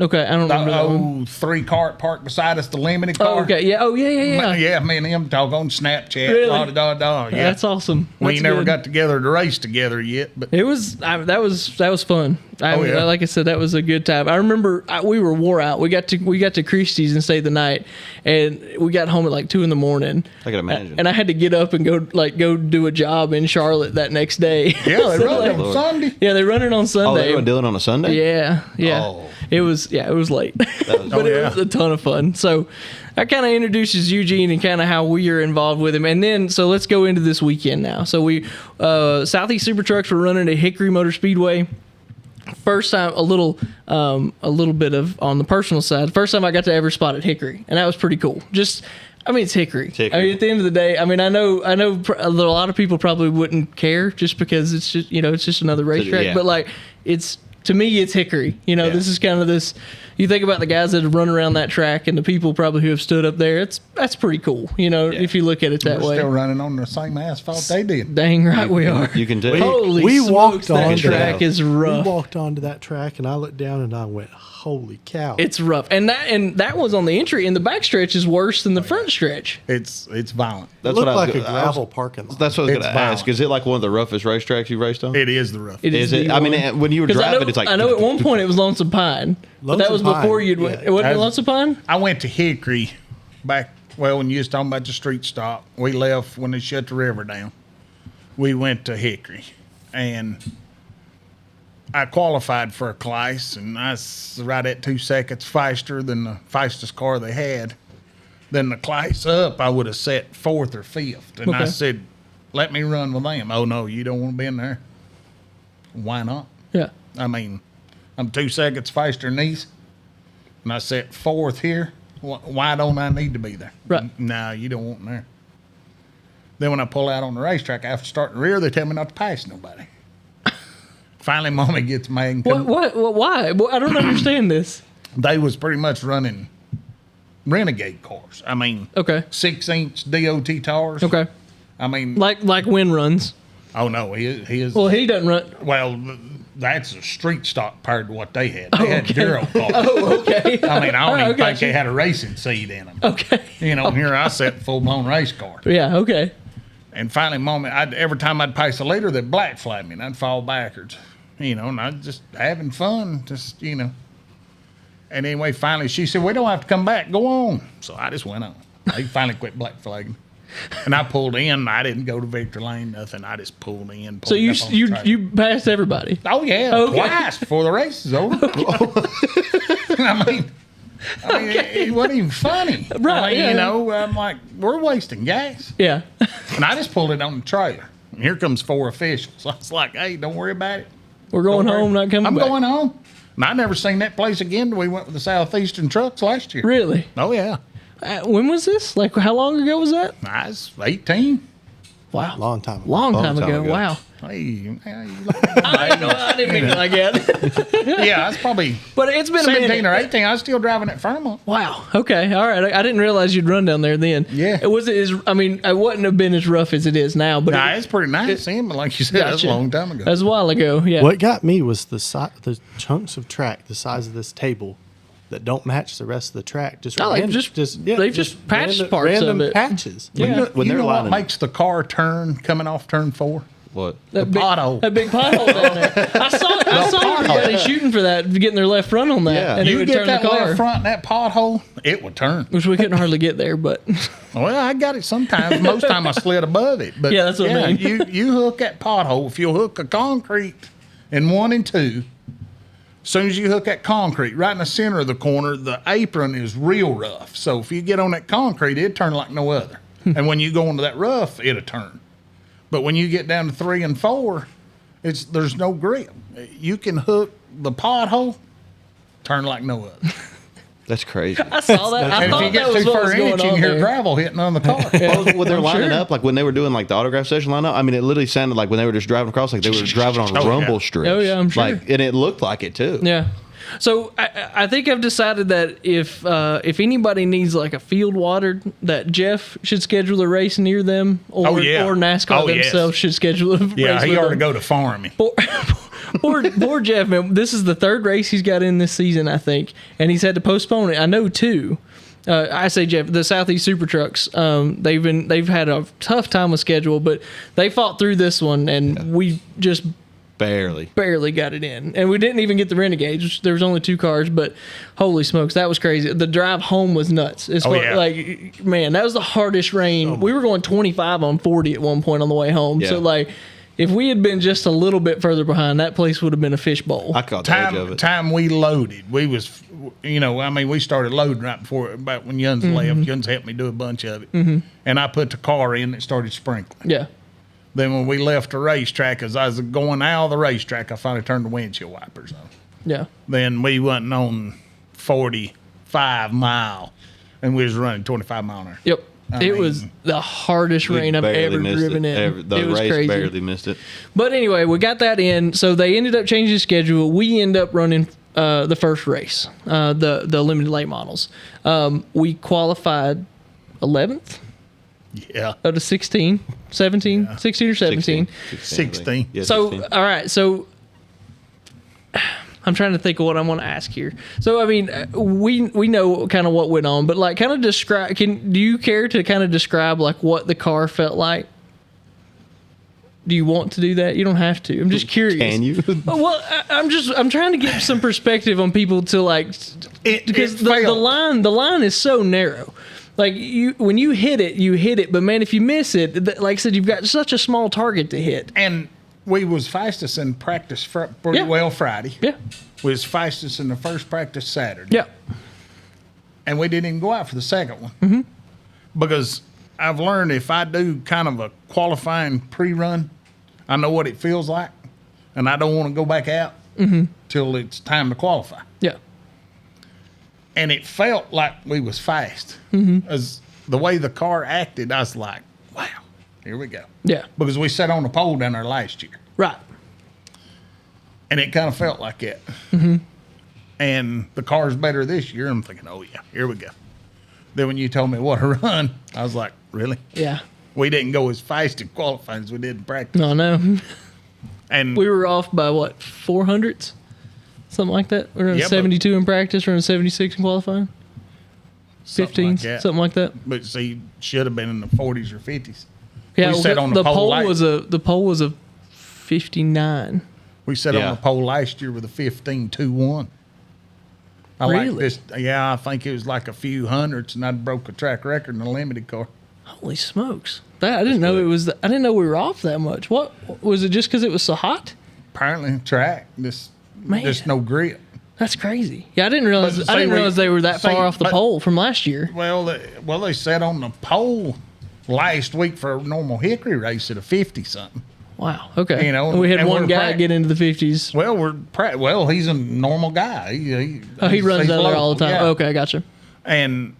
S1: Okay, I don't remember that one.
S4: 3-cart parked beside us, the limited car.
S1: Oh, okay. Yeah. Oh, yeah.
S4: Yeah, me and him talk on Snapchat,
S1: Really?
S4: la-da-da-da. Yeah.
S1: That's awesome.
S4: We
S1: That's
S4: never
S1: good.
S4: got together to race together yet, but
S1: It was that was fun.
S4: yeah.
S1: Like I said, that was a good time. I remember we were wore out. We got to Christie's and stayed the night, and we got home at like 2 a.m.
S2: I can imagine.
S1: And I had to get up and go do a job in Charlotte that next day.
S4: yeah, they
S1: So,
S4: run it on
S2: Lord.
S4: Sunday.
S1: Yeah, they run it on
S2: Oh,
S1: Sunday.
S2: they were doing on a Sunday?
S1: Yeah.
S2: Oh.
S1: It was late, but it was a ton of fun. So that kind of introduces Eugene and kind of how we are involved with him. And then, so let's go into this weekend now. So Southeast Super Trucks were running at Hickory Motor Speedway. First time, a little bit of on the personal side. First time I got to ever spot at Hickory, and that was pretty cool. It's Hickory. I mean, at the end of the day, I know a lot of people probably wouldn't care just because it's just it's just another racetrack.
S2: Yeah.
S1: But to me, it's Hickory. This is kind of this. You think about the guys that have run around that track and the people probably who have stood up there. That's pretty cool. If you look at it that
S4: We're
S1: way.
S4: still running on the same asphalt they did.
S1: Dang right we are.
S2: You can tell.
S1: Holy
S3: We
S1: smokes,
S3: walked
S1: that
S3: on
S1: track
S2: that.
S1: is rough.
S3: We walked onto that track, and I looked down and I went, "Holy cow!"
S1: It's rough, and that was on the entry, and the back stretch is worse than the front stretch.
S4: It's violent.
S3: It
S2: That's
S3: looked
S2: what
S3: like
S2: I
S3: a
S2: was,
S3: gravel parking lot.
S2: That's what I was
S4: It's
S2: going to ask.
S4: violent.
S2: Is it like one of the roughest racetracks you raced on?
S4: It is the rough.
S1: It
S2: Is it?
S1: the
S2: I mean,
S1: one.
S2: when you were
S1: 'Cause
S2: driving, it's like
S1: I know at one point it was Lonesome Pine, but that was
S3: Lonesome
S1: before
S3: Pine,
S1: you'd
S3: yeah.
S1: went. It wasn't Lonesome Pine.
S4: I went to Hickory back, when you was talking about the street stop. We left when they shut the river down. We went to Hickory, and I qualified for a class, and I was right at 2 seconds faster than the fastest car they had. Then the class up, I would have set 4th or 5th. And I
S1: Okay.
S4: said, let me run with them. Oh, no, you don't want to be in there. Why not?
S1: Yeah.
S4: I mean, I'm 2 seconds faster than these, and I set 4th here. Why don't I need to be there?
S1: Right.
S4: No, you don't want in there. Then when I pull out on the racetrack after starting the rear, they tell me not to pass nobody. Finally, Mommy gets mad. And
S1: What? Why? Well, I don't understand this.
S4: They was pretty much running renegade cars. I mean,
S1: Okay.
S4: 6-inch DOT tires.
S1: Okay.
S4: I mean,
S1: Like Win runs.
S4: oh no, he is.
S1: Well, he doesn't run.
S4: Well, that's a street stock compared to what they had. They had
S1: okay.
S4: Duro cars.
S1: Oh, okay.
S4: I mean, I don't even
S1: got
S4: think
S1: you.
S4: they had a racing seat in them.
S1: Okay.
S4: Here I set full blown race car.
S1: Yeah. Okay.
S4: And finally, every time I'd pass a leader, they'd black flag me, and I'd fall backwards. And I'd just having fun, And anyway, finally, she said, "We don't have to come back. Go on." So I just went on. They finally quit black flagging. And I pulled in. I didn't go to Victor Lane, nothing. I just pulled in.
S1: So you passed everybody?
S4: Oh, yeah, twice before the race is over. I mean, it wasn't even funny.
S1: Right,
S4: I'm like, we're wasting gas.
S1: Yeah.
S4: And I just pulled it on the trailer. And here comes 4 officials. I was like, hey, don't worry about it.
S1: We're going home, not coming back.
S4: I'm going home. And I never seen that place again. We went with the Southeastern trucks last year.
S1: Really?
S4: Oh, yeah.
S1: When was this? Like, how long ago was that?
S4: I was 18.
S1: Wow.
S3: Long time ago.
S1: Long time ago. Wow.
S4: Hey,
S1: I didn't mean it like that.
S4: Yeah, that's probably
S1: but it's been
S4: 17 or 18. I was still driving at Fairmont.
S1: Wow. Okay. All right. I didn't realize you'd run down there then.
S4: Yeah.
S1: It wouldn't have been as rough as it is now. But
S4: it's pretty nice. But like you said, that's a long time ago.
S1: That's a while ago. Yeah.
S3: What got me was the chunks of track the size of this table that don't match the rest of the track. They've just
S1: patched parts
S3: random
S1: of it.
S3: patches.
S1: Yeah.
S2: When they're
S4: what
S2: lining,
S4: makes the car turn coming off turn 4?
S2: what?
S4: The pothole.
S1: That big pothole down there. I saw everybody shooting for that, getting their left front on that.
S2: Yeah.
S1: And it
S4: You
S1: would
S4: get
S1: turn
S4: that
S1: the car.
S4: left front in that pothole, it would turn.
S1: Which we couldn't hardly get there, but
S4: Well, I got it sometimes. Most time I slid above it. But
S1: Yeah, that's what I mean.
S4: you hook that pothole. If you hook a concrete in 1 and 2, as soon as you hook that concrete right in the center of the corner, the apron is real rough. So if you get on that concrete, it'll turn like no other. And when you go into that rough, it'll turn. But when you get down to 3 and 4, there's no grip. You can hook the pothole, turn like no other.
S2: That's crazy.
S1: I saw that. I
S4: And if
S1: thought
S4: you get
S1: that was
S4: too
S1: what was
S4: far in
S1: going
S4: it, you
S1: on
S4: can hear
S1: there.
S4: gravel hitting on the car.
S2: Well, when they're lining
S1: sure.
S2: up, like when they were doing like the autograph session lineup, I mean, it literally sounded like when they were just driving across, like they were driving on
S4: Oh, yeah.
S2: rumble strips.
S1: Oh, yeah, I'm sure.
S2: And it looked like it too.
S1: Yeah. So I think I've decided that if anybody needs like a field watered, that Jeff should schedule a race near them, or NASCAR themselves should schedule a race.
S4: Yeah, he
S1: with
S4: ought to
S1: them.
S4: go to farming.
S1: Poor Jeff, man. This is the 3rd race he's got in this season, I think, and he's had to postpone it. I know 2. I say Jeff, the Southeast Super Trucks. They've had a tough time with schedule, but they fought through this one, and we just barely got it in, and we didn't even get the Renegades. Which there was only 2 cars, but holy smokes, that was crazy. The drive home was nuts. Like, man, that was the hardest rain. We were going 25 on 40 at one point on the way home.
S2: Yeah.
S1: So like, if we had been just a little bit further behind, that place would have been a fishbowl.
S2: I caught the edge of it.
S4: Time we loaded, we was, we started loading right before, about when Yuns left. Yuns helped me do a bunch of it. And I put the car in, it started sprinkling.
S1: Yeah.
S4: Then when we left the racetrack, as I was going out of the racetrack, I finally turned the windshield wipers on.
S1: Yeah.
S4: Then we went on 45 mile, and we was running 25 mile an hour.
S1: Yep. It was the hardest rain I've ever driven in.
S2: The
S1: it was
S2: race
S1: crazy.
S2: barely missed it.
S1: But anyway, we got that in. So they ended up changing the schedule. We end up running the first race, the limited late models. We qualified 11th
S4: Yeah.
S1: out of 16, 17, 16 or 17.
S4: 16.
S2: Yeah,
S1: So,
S2: 16.
S1: all right. So I'm trying to think of what I want to ask here. So, I mean, we know kind of what went on, but like kind of describe, do you care to kind of describe like what the car felt like? Do you want to do that? You don't have to. I'm just curious.
S2: Can you?
S1: Well, I'm trying to get some perspective on people to like, because the line is so narrow. Like when you hit it, but man, if you miss it, like I said, you've got such a small target to hit.
S4: And we was fastest in practice pretty well Friday.
S1: Yeah.
S4: We was fastest in the first practice Saturday.
S1: Yeah.
S4: And we didn't even go out for the second one. Because I've learned if I do kind of a qualifying pre-run, I know what it feels like, and I don't want to go back out till it's time to qualify.
S1: Yeah.
S4: And it felt like we was fast. As the way the car acted, I was like, wow, here we go.
S1: Yeah.
S4: Because we sat on the pole down there last year.
S1: Right.
S4: And it kind of felt like it. And the car's better this year. I'm thinking, oh, yeah, here we go. Then when you told me what to run, I was like, really?
S1: Yeah.
S4: We didn't go as fast in qualifying as we did in practice.
S1: No.
S4: And
S1: We were off by what, 400s? Something like that? We were running 72 in practice, running 76 in qualifying? 15s, something like that.
S4: But see, should have been in the 40s or 50s.
S1: Yeah,
S4: we sat on
S1: the pole was a 59.
S4: We sat on the pole last year with a 15.21.
S1: Really?
S4: I think it was like a few hundredths, and I broke a track record in a limited car.
S1: Holy smokes! I didn't know it was. I didn't know we were off that much. What was it? Just because it was so hot?
S4: Apparently, track just no grip.
S1: That's crazy. Yeah, I didn't realize they were that far off the pole from last year.
S4: Well, they sat on the pole last week for a normal Hickory race at a 50 something.
S1: Wow. Okay.
S4: And
S1: we had one guy get into the 50s.
S4: Well, he's a normal guy. He
S1: runs out there all the time. Yeah. Okay, I gotcha.
S4: And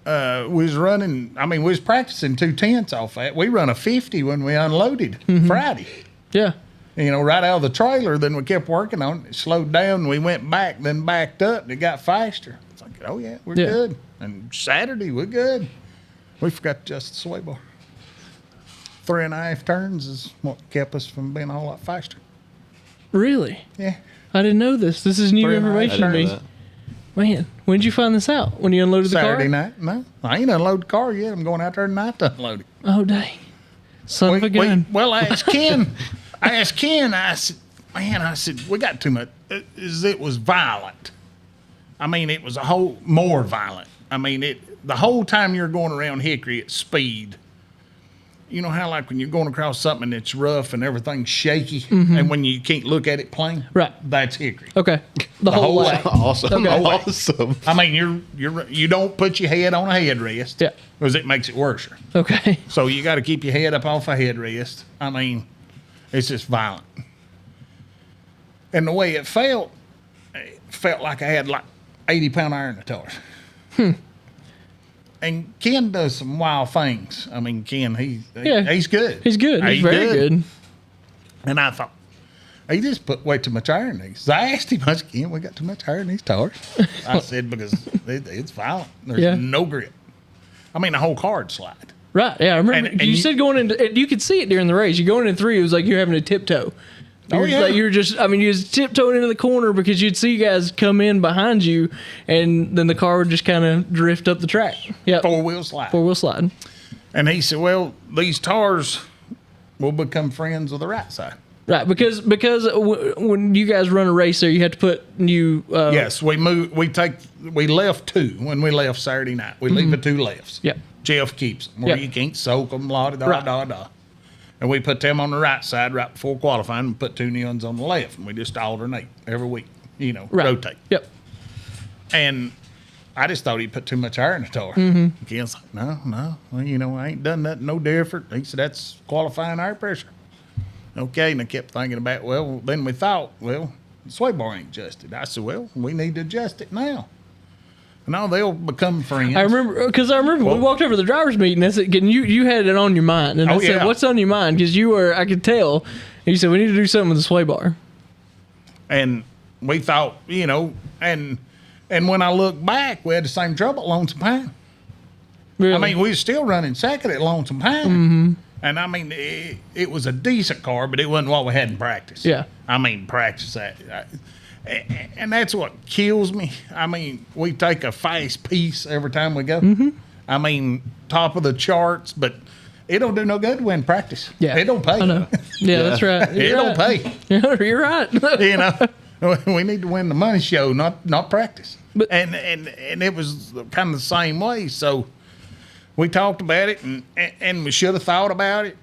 S4: we was running. I mean, we was practicing 210s off that. We run a 50 when we unloaded Friday.
S1: Yeah.
S4: Right out of the trailer. Then we kept working on it. It slowed down. We went back, then backed up, and it got faster. It's like, oh yeah, we're good. And Saturday we're good. We forgot to adjust the sway bar. 3.5 turns is what kept us from being a whole lot faster.
S1: Really?
S4: Yeah.
S1: I didn't know this. This is new information to me. Man, when did you find this out? When you unloaded the car?
S4: Saturday night. No, I ain't unloaded the car yet. I'm going out there tonight to unload it.
S1: Oh, dang. Son of a gun.
S4: Well, I asked Ken. I said, we got too much. It was violent. I mean, it was more violent. I mean, the whole time you're going around Hickory at speed, you know how like when you're going across something that's rough and everything's shaky, and when you can't look at it plain,
S1: right?
S4: That's Hickory.
S1: Okay, the whole way.
S2: Awesome,
S1: okay.
S2: Awesome.
S4: I mean, you don't put your head on a headrest, because it makes it worse.
S1: Okay.
S4: So you got to keep your head up off a headrest. I mean, it's just violent, and the way it felt like I had like 80-pound iron tires. And Ken does some wild things. I mean, Ken, he's good.
S1: He's good. He's very good.
S4: And I thought, he just put way too much iron in these. So I asked him, I said, Ken, we got too much iron in these tires. I said, because it's violent. There's no grip. I mean, the whole card slide.
S1: Right, yeah, I remember. And you said going into, you could see it during the race. You're going into 3, it was like you're having to tiptoe. You were just tiptoeing into the corner because you'd see guys come in behind you, and then the car would just kind of drift up the track. Yeah,
S4: 4-wheel slide.
S1: 4-wheel slide.
S4: And he said, "Well, these tires will become friends of the right side."
S1: Right, because when you guys run a race there, you have to put new.
S4: Yes, we move. We left 2 when we left Saturday night. We leave the 2 lefts.
S1: Yep.
S4: Jeff keeps them where you can't soak them. Da. And we put them on the right side right before qualifying and put 2 new ones on the left. And we just alternate every week, rotate.
S1: Yep.
S4: And I just thought he put too much iron in the tire. Mm-hmm. Ken's like, no. Well, I ain't done nothing no different. He said, that's qualifying air pressure. Okay. And I kept thinking about, then we thought, the sway bar ain't adjusted. I said, we need to adjust it now. No, they'll become friends.
S1: I remember we walked over to the driver's meeting. I said, you had it on your mind. And I said, what's on your mind? Because I could tell. And you said, we need to do something with the sway bar.
S4: And we thought, and when I look back, we had the same trouble at Lonesome Pine.
S1: Really?
S4: I mean, we were still running second at Lonesome Pine. Mm-hmm. And I mean, it was a decent car, but it wasn't what we had in practice.
S1: Yeah.
S4: I mean, practice that. And that's what kills me. I mean, we take a fast piece every time we go. Mm-hmm. I mean, top of the charts, but it don't do no good to win practice.
S1: Yeah.
S4: It don't pay.
S1: I know. Yeah, that's right.
S4: It don't pay.
S1: You're right.
S4: We need to win the money show, not practice. But, and it was kind of the same way. So we talked about it, and we should have thought about it.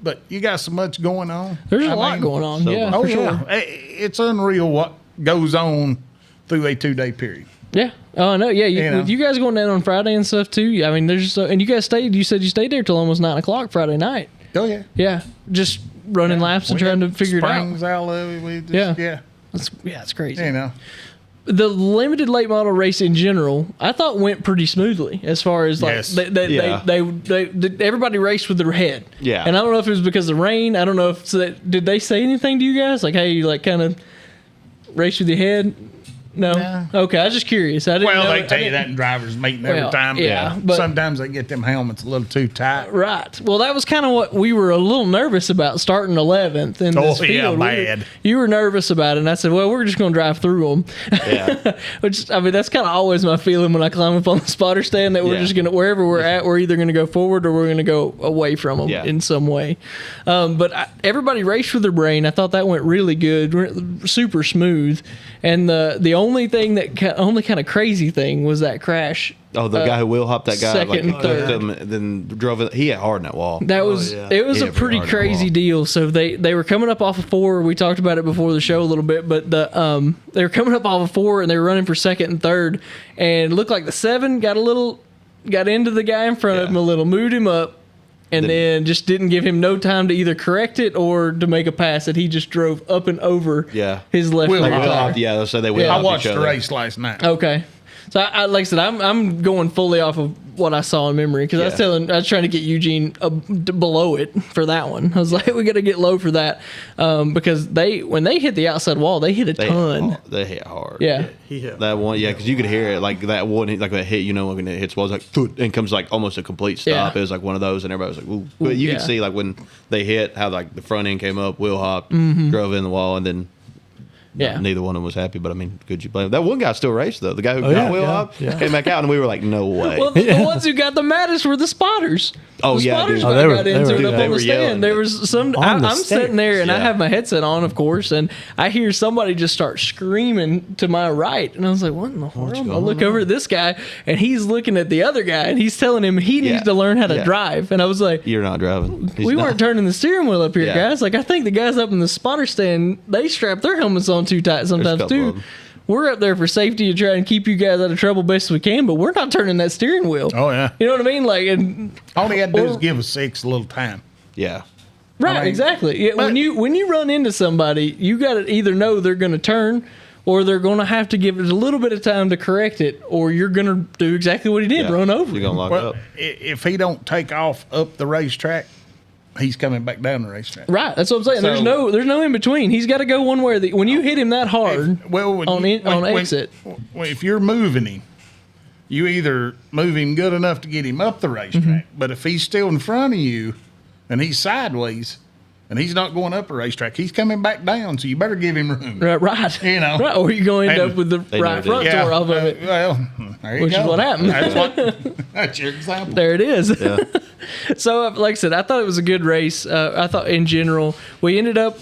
S4: But you got so much going on.
S1: There's a lot going on. For sure.
S4: It's unreal what goes on through a 2-day period.
S1: Yeah. Oh, no. Yeah. With you guys going down on Friday and stuff too. I mean, there's and you guys you said you stayed there till almost 9:00 Friday night.
S4: Oh, yeah.
S1: Yeah. Just running laps and trying to figure it out.
S4: Springs out of it. Yeah.
S1: It's crazy.
S4: The
S1: limited late model race in general, I thought went pretty smoothly as far as like everybody raced with their head.
S2: Yeah.
S1: And I don't know if it was because of the rain. I don't know if did they say anything to you guys like, hey, you like kind of race with your head? No. Okay, I was just curious. I didn't know.
S4: They tell you that in drivers' meeting every time.
S1: Yeah, but
S4: sometimes they get them helmets a little too tight.
S1: Right. Well, that was kind of what we were a little nervous about starting 11th in this field.
S4: Bad.
S1: You were nervous about it, and I said, "Well, we're just going to drive through them."
S2: Yeah.
S1: Which, I mean, that's kind of always my feeling when I climb up on the spotter stand, that we're just going to, wherever we're at, we're either going to go forward or we're going to go away from them in some way. But everybody raced with their brain. I thought that went really good, super smooth. And the only thing only kind of crazy thing was that crash.
S2: Oh, the guy who wheel hopped that guy,
S1: second and third.
S2: Him, and then drove it. He hit hard in that wall.
S1: That was it was a pretty crazy deal. So they were coming up off of 4. We talked about it before the show a little bit, but they were coming up off of 4 and they were running for second and third, and it looked like the 7 got into the guy in front of him a little, moved him up. And then just didn't give him no time to either correct it or to make a pass. That he just drove up and over his left tire.
S2: So they wheel
S4: I watched the race last night.
S1: Okay. So I like I said, I'm going fully off of what I saw in memory, because I was trying to get Eugene below it for that one. I was like, we got to get low for that, because when they hit the outside wall, they hit a ton.
S2: They hit hard.
S1: Yeah.
S3: He hit
S2: that one. Yeah, because you could hear it like that one, like that hit. You know, when it hits walls, like and comes like almost a complete stop. It was like one of those, and everybody was like, "Ooh!" But you could see like when they hit how like the front end came up, wheel hopped, drove in the wall, and then. Yeah, neither one of them was happy, but I mean, could you blame him? That one guy still raced though. The guy who got wheel up came back out, and we were like, "No way!"
S1: Well, the ones who got the maddest were the spotters.
S2: Oh
S1: the
S2: yeah,
S1: spotters
S2: dude.
S1: got into it up on the stand.
S2: Yelling.
S1: There was some. I'm sitting there, and I have my headset on, of course, and I hear somebody just start screaming to my right, and I was like, "What in the world?" I look over at this guy, and he's looking at the other guy, and he's telling him he needs to learn how to drive, and I was like,
S2: "You're not driving.
S1: We weren't turning the steering wheel up here, guys. Like, I think the guys up in the spotter stand, they strap their helmets on too tight sometimes too. We're up there for safety to try and keep you guys out of trouble best we can, but we're not turning that steering wheel."
S4: Oh yeah,
S1: you know what I mean? Like, and
S4: all he had to do is give us 6 a little time.
S2: Yeah,
S1: right, exactly. Yeah, when you run into somebody, you got to either know they're going to turn, or they're going to have to give it a little bit of time to correct it, or you're going to do exactly what he did, run over.
S2: You're going to lock up.
S4: If he don't take off up the racetrack, he's coming back down the racetrack.
S1: Right, that's what I'm saying. So, there's no in between. He's got to go one way. When you hit him that hard on exit.
S4: If you're moving him, you either move him good enough to get him up the racetrack. But if he's still in front of you and he's sideways and he's not going up the racetrack, he's coming back down. So you better give him room.
S1: Right.
S4: You know,
S1: right. Or you're going to end up with the right front door off of it.
S4: Well, there you
S1: which
S4: go.
S1: is what happened.
S4: That's your example.
S1: There it is. Yeah. So, like I said, I thought it was a good race. I thought in general, we ended up,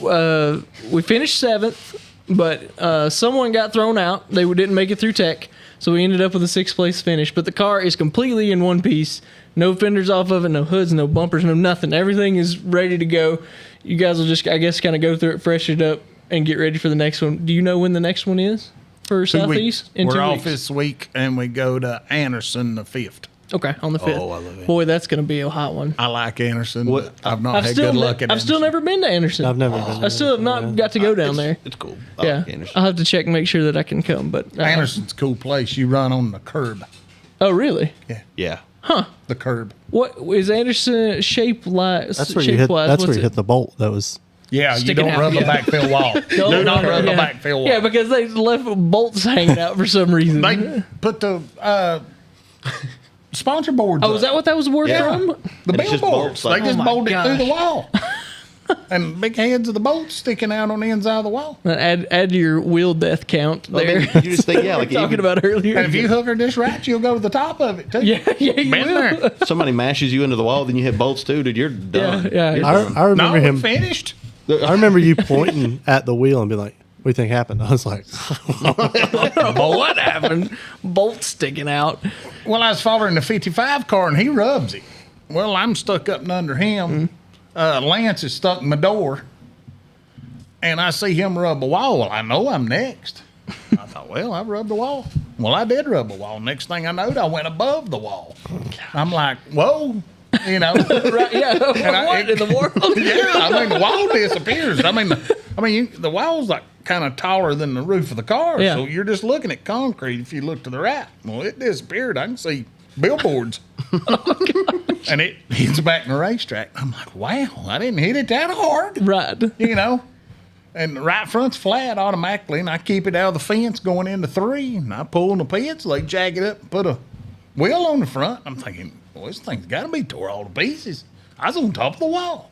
S1: we finished 7th, but someone got thrown out. They didn't make it through tech. So we ended up with a 6th place finish. But the car is completely in one piece. No fenders off of it, no hoods, no bumpers, no nothing. Everything is ready to go. You guys will just, I guess, kind of go through it, freshen it up, and get ready for the next one. Do you know when the next one is for Southeast?
S4: In 2 weeks. We're off this week, and we go to Anderson the 5th.
S1: Okay, on the 5th.
S2: Oh, I love it.
S1: Boy, that's going to be a hot one.
S4: I like Anderson. I've not had good luck at Anderson.
S1: I've still never been to Anderson.
S3: I've never been.
S1: I still have not got to go down there.
S2: It's cool.
S1: Yeah, I'll have to check and make sure that I can come. But
S4: Anderson's a cool place. You run on the curb.
S1: Oh, really?
S2: Yeah.
S1: Huh.
S4: The curb.
S1: What is Anderson shaped like?
S3: That's where you hit. That's where you hit the bolt. That was.
S4: Yeah, you don't rub the backfill wall. Do not rub the backfill wall.
S1: Yeah, because they left bolts hanging out for some reason.
S4: They put the sponsor boards.
S1: Oh, is that what that was worth from?
S4: The billboards. They just bolted it through the wall. And big heads of the bolts sticking out on the inside of the wall.
S1: Add to your wheel death count there.
S2: You just think, like
S1: talking about earlier.
S4: And if you hook her this right, you'll go to the top of it too.
S1: Yeah, you will.
S4: There.
S2: Somebody mashes you into the wall, then you hit bolts too, dude. You're done.
S1: Yeah.
S3: I remember him
S4: finished.
S3: I remember you pointing at the wheel and being like, "What do you think happened?" I was like,
S1: "What happened?" Bolt sticking out.
S4: Well, I was following the 55 car and he rubs it. Well, I'm stuck up and under him. Lance is stuck in my door, and I see him rub a wall. Well, I know I'm next. I thought, well, I rubbed the wall. Well, I did rub a wall. Next thing I knowed, I went above the wall. I'm like, whoa, you know.
S1: Right, yeah. What in the world?
S4: Yeah, I mean, the wall disappears. I mean, the wall's like kind of taller than the roof of the car, so you're just looking at concrete if you look to the right. Well, it disappeared. I can see billboards. And it hits back in the racetrack. I'm like, wow, I didn't hit it that hard.
S1: Right.
S4: You know? And the right front's flat automatically, and I keep it out of the fence going into 3, and I pull on the pins, like jack it up, and put a wheel on the front. I'm thinking, well, this thing's got to be tore all to pieces. I was on top of the wall.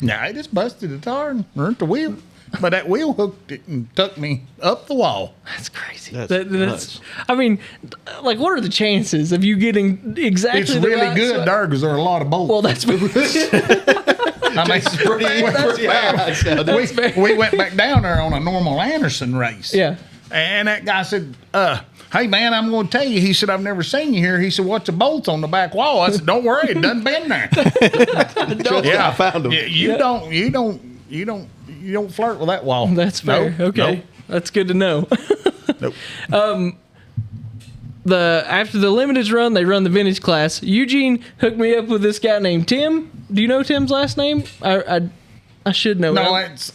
S4: Now I just busted the tire and burnt the wheel. But that wheel hooked it and took me up the wall.
S1: That's crazy.
S2: That's
S1: I mean, like, what are the chances of you getting exactly
S4: It's
S1: the
S4: really
S1: right
S4: good
S1: size?
S4: there because there are a lot of bolts.
S1: Well, that's
S4: I mean, we went back down there on a normal Anderson race.
S1: yeah.
S4: And that guy said, hey, man, I'm going to tell you. He said, I've never seen you here. He said, what's the bolts on the back wall? I said, don't worry, it doesn't been there.
S2: I found them.
S4: You don't flirt with that wall.
S1: That's fair.
S4: Nope,
S1: Okay.
S4: nope.
S1: That's good to know.
S4: Nope.
S1: After the limiteds run, they run the vintage class. Eugene hooked me up with this guy named Tim. Do you know Tim's last name? I should know.
S4: No, it's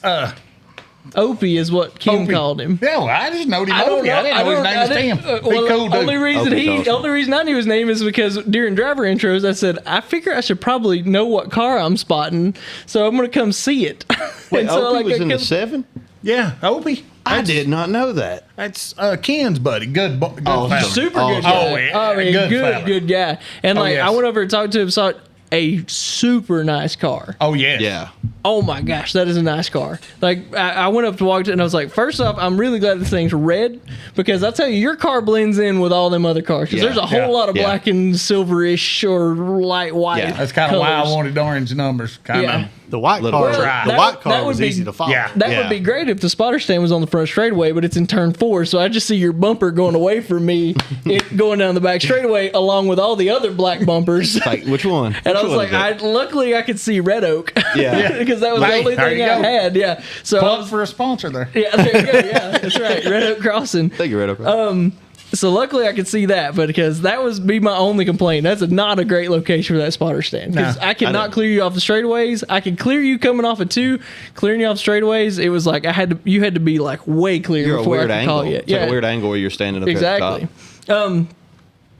S1: Opie is what Kim
S4: Opie.
S1: called him.
S4: Yeah, well, I just knowed him.
S1: I don't
S4: Opie. I didn't know his name was Tim.
S1: Well,
S4: cool
S1: the only
S4: dude.
S1: reason
S2: Opie's awesome.
S1: only reason I knew his name is because during driver intros I said I figure I should probably know what car I'm spotting, so I'm gonna come see it.
S2: Wait,
S1: And so,
S2: Opie
S1: like,
S2: was
S1: I
S2: in the
S1: come-
S2: 7?
S4: Yeah, Opie.
S2: I did not know that.
S4: That's Ken's buddy. Good
S2: Oh,
S4: fella.
S1: super
S2: Oh,
S1: good guy.
S4: oh, yeah,
S1: I mean,
S4: good
S1: good
S4: fella.
S1: guy. And
S4: Oh,
S1: like
S4: yes.
S1: I went over and talked to him, saw a super nice car.
S4: Oh, yeah.
S2: Yeah.
S1: Oh my gosh, that is a nice car. Like I went up to walk to it and I was like, first off, I'm really glad this thing's red because I'll tell you, your car blends in with all them other cars. Because
S2: Yeah,
S1: there's a whole
S4: yeah,
S1: lot of
S2: yeah.
S1: black and silverish or light white.
S2: Yeah,
S4: That's kind of why I
S1: colors.
S4: wanted orange numbers. Kind of.
S1: Yeah.
S3: The white
S2: Little
S3: car,
S2: dry.
S3: the
S1: That
S3: white
S1: would-
S3: car
S1: that
S3: was
S1: would be-
S3: easy to follow.
S4: Yeah.
S1: That would be great if the spotter stand was on the front straightaway, but it's in turn 4, so I just see your bumper going away from me, it going down the back straightaway along with all the other black bumpers.
S2: Like, which one?
S1: And
S2: Which
S1: I was
S2: one
S1: like,
S2: is it?
S1: luckily I could see Red Oak.
S2: Yeah.
S1: Because that was
S4: Hey,
S1: the only
S4: there
S1: thing
S4: you
S1: I
S4: go.
S1: had. Yeah. So I
S4: Plug
S1: was,
S4: for a sponsor there.
S1: yeah, there you go. Yeah, that's right. Red Oak Crossing.
S2: Thank you, Red Oak.
S1: So luckily I could see that, but because that was be my only complaint. That's not a great location for that spotter stand. Because
S4: No,
S1: I could not clear you off the straightaways. I could clear you coming off of 2, clearing you off straightaways. It was like you had to be like way clear
S2: You're a
S1: before I
S2: weird
S1: could call
S2: angle.
S1: you.
S2: It's like a weird angle where you're standing up
S1: Exactly.
S2: there at the top.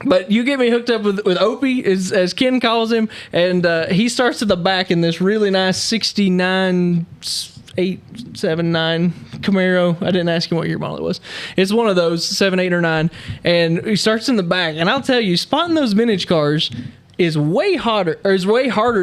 S1: But you get me hooked up with Opie, as Ken calls him, and he starts at the back in this really nice 69 879 Camaro. I didn't ask him what year model it was. It's one of those 7, 8, or 9, and he starts in the back. And I'll tell you, spotting those vintage cars is way harder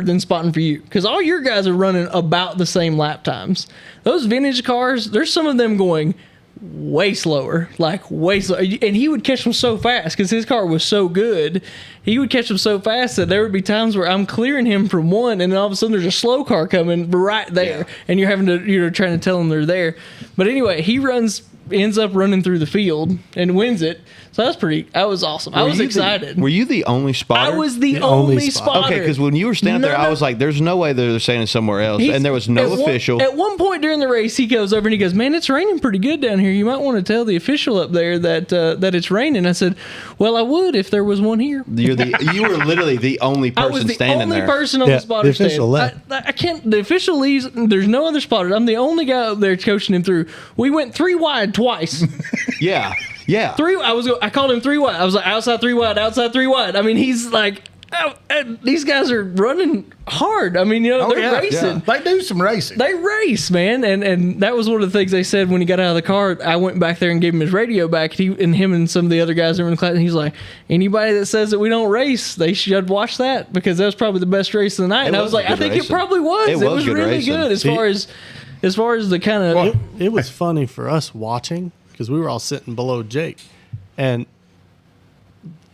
S1: than spotting for you because all your guys are running about the same lap times. Those vintage cars, there's some of them going way slower, like way slow, and he would catch them so fast because his car was so good. He would catch them so fast that there would be times where I'm clearing him from one, and then all of a sudden there's a slow car coming right there,
S2: Yeah.
S1: and you're having to trying to tell them they're there. But anyway, he ends up running through the field and wins it. So I was awesome. I was excited.
S2: Were you the only spotter?
S1: I was the
S3: only
S1: only
S3: spotter.
S1: spotter.
S2: Okay, because when you were standing there, I was like, "There's no way they're saying it somewhere else," and there was no official.
S1: At one point during the race, he goes over and he goes, "Man, it's raining pretty good down here. You might want to tell the official up there that it's raining." I said, "Well, I would if there was one here."
S2: You were literally the only
S1: I was
S2: person
S1: the
S2: standing
S1: only
S2: there.
S1: person on
S3: Yeah,
S1: the spotter
S3: the official
S1: stand.
S3: left.
S1: I can't. The official leaves. There's no other spotters. I'm the only guy up there coaching him through. We went 3 wide twice.
S2: Yeah, yeah.
S1: I called him 3 wide. I was like outside 3 wide, outside 3 wide. I mean, he's like, these guys are running hard. I mean, they're racing.
S4: They do some racing.
S1: They race, man, and that was one of the things they said when he got out of the car. I went back there and gave him his radio back, and him and some of the other guys that were in the class, and he's like, anybody that says that we don't race, they should watch that because that was probably the best race of the night. And I was like, I think it probably was. It was
S2: good
S1: really
S2: racing.
S1: good as far as the kind of.
S3: It was funny for us watching because we were all sitting below Jake, and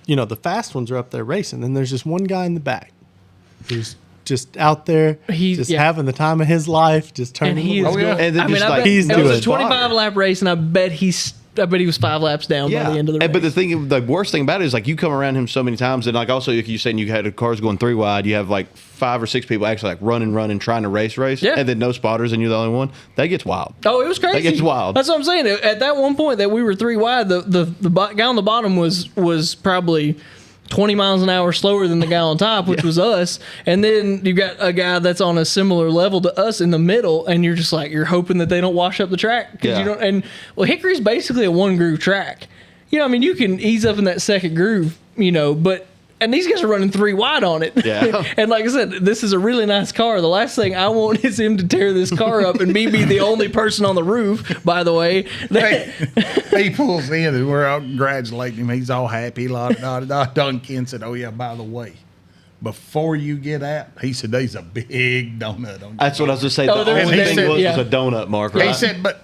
S3: the fast ones are up there racing, and there's just one guy in the back who's just out there, having the time of his life, just turning.
S1: And he is
S4: yeah.
S1: going.
S2: And then
S1: I mean,
S2: just
S1: I
S2: like-
S1: bet
S3: He's
S1: it was a
S3: doing
S1: 25 lap race, and I bet he was 5 laps down by the end of the race.
S2: But the worst thing about it is like you come around him so many times, and like also if you saying you had cars going 3 wide, you have like 5 or 6 people actually like running, trying to race,
S1: Yeah.
S2: and then no spotters, and you're the only one. That gets wild.
S1: Oh, it was crazy.
S2: That gets wild.
S1: That's what I'm saying. At that one point that we were 3 wide, the guy on the bottom was probably 20 miles an hour slower than the guy on top, which was us. And then you got a guy that's on a similar level to us in the middle, and you're just like, you're hoping that they don't wash up the track because you don't. And Hickory's basically a 1 groove track. I mean, you can ease up in that second groove, but And these guys are running 3 wide on it.
S2: Yeah.
S1: And like I said, this is a really nice car. The last thing I want is him to tear this car up and me be the only person on the roof, by the way.
S4: He pulls in and we're all congratulating him. He's all happy. Duncan said, "Oh, yeah, by the way, before you get out," he said, "There's a big donut on you."
S2: That's what I was just saying.
S1: Oh,
S2: The
S1: there
S2: only
S1: was-
S2: thing was
S1: yeah.
S2: a donut mark, right?
S4: He said, "But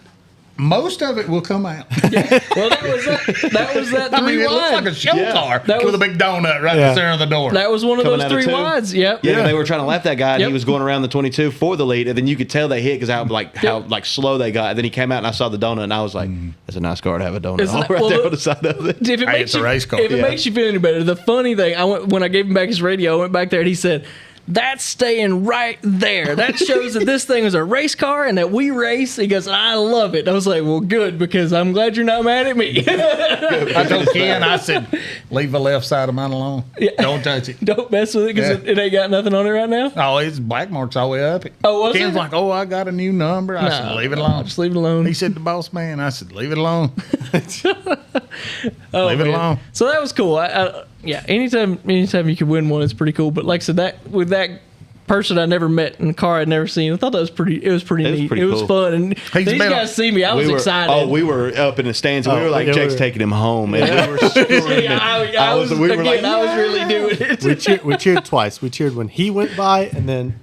S4: most of it will come out."
S1: Well, that was that 3
S4: I mean, it looks
S1: wide.
S4: like a show car
S1: That
S4: with
S1: was-
S4: a big donut right in
S3: Yeah.
S4: the center of the door.
S1: That was one of
S2: Coming
S1: those
S2: out of
S1: 3
S2: two?
S1: wides. Yep.
S2: Yeah, they were trying to lap that guy, and
S1: Yep.
S2: he was going around the 22 for the lead, and then you could tell they hit because how slow they got. And then he came out, and I saw the donut, and I was like, "That's a nice car to have a donut
S1: Isn't
S2: all
S1: that-
S2: right
S1: well,
S2: there
S1: look-
S2: on the side of it."
S1: If it
S4: Hey,
S1: makes
S4: it's a
S1: you,
S4: race car.
S1: if it
S2: Yeah.
S1: makes you feel any better, the funny thing, when I gave him back his radio, I went back there and he said, "That's staying right there. That shows that this thing is a race car and that we race." He goes, "I love it." I was like, "Well, good, because I'm glad you're not mad at me."
S4: I told Ken, I said, "Leave the left side of mine alone. Don't touch it."
S1: Don't mess with it because
S4: Yeah.
S1: it ain't got nothing on it right now.
S4: Oh, it's black marks all the way up it.
S1: Oh, was
S4: Ken's
S1: it?
S4: like, "Oh, I got a new number." I said, "Leave it alone."
S1: Just leave it alone.
S4: He said, "The boss man." I said, "Leave it alone."
S1: Oh,
S4: leave it
S1: man.
S4: alone.
S1: So that was cool. Yeah, anytime you could win one, it's pretty cool. But like I said, that with that person I never met in a car I'd never seen, I thought that was pretty. It was pretty neat.
S2: pretty
S1: It was
S2: cool.
S1: fun, and these
S4: been
S1: guys see me. I was excited.
S2: Oh, we were up in the stands, and we
S3: Oh,
S2: were like,
S3: yeah, we
S2: Jake's
S3: were-
S2: taking him home, and we were screaming.
S1: Yeah, I was
S2: we were like,
S1: I was really doing it.
S3: We cheered twice. We cheered when he went by, and then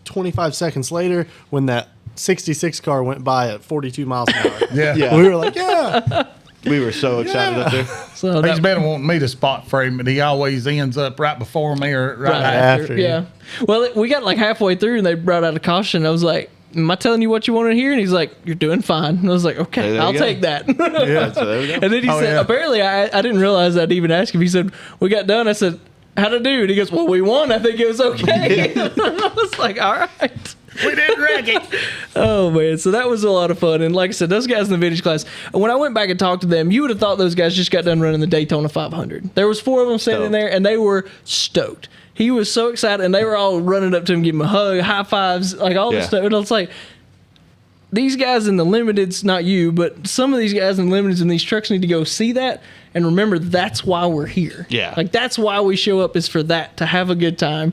S3: 25 seconds later when that 66 car went by at 42 miles an hour.
S4: Yeah.
S3: We were like, yeah.
S2: We were so excited up there.
S1: So
S4: He's
S1: that,
S4: been wanting me to spot frame, but he always ends up right before me or right after.
S3: after.
S1: Yeah. Well, we got like halfway through, and they brought out a caution. I was like, "Am I telling you what you want to hear?" And he's like, "You're doing fine." And I was like, "Okay,
S2: There you
S1: I'll
S2: go.
S1: take that."
S2: Yeah, so there we go.
S1: And then he
S4: Oh,
S1: said,
S4: yeah.
S1: apparently, I didn't realize I'd even ask him. He said, "We got done." I said, "How'd I do?" And he goes, "Well, we won. I think it was okay." I was like, "All right."
S4: We didn't wreck it.
S1: Oh, man. So that was a lot of fun. And like I said, those guys in the vintage class, when I went back and talked to them, you would have thought those guys just got done running the Daytona 500. There was 4 of them standing
S2: Stoked.
S1: there, and they were stoked. He was so excited, and they were all running up to him, giving him a hug, high fives, like all this
S2: Yeah.
S1: stuff. And it's like, these guys in the limiteds, not you, but some of these guys in the limiteds in these trucks need to go see that and remember that's why we're here.
S2: Yeah.
S1: Like that's why we show up, is for that, to have a good time.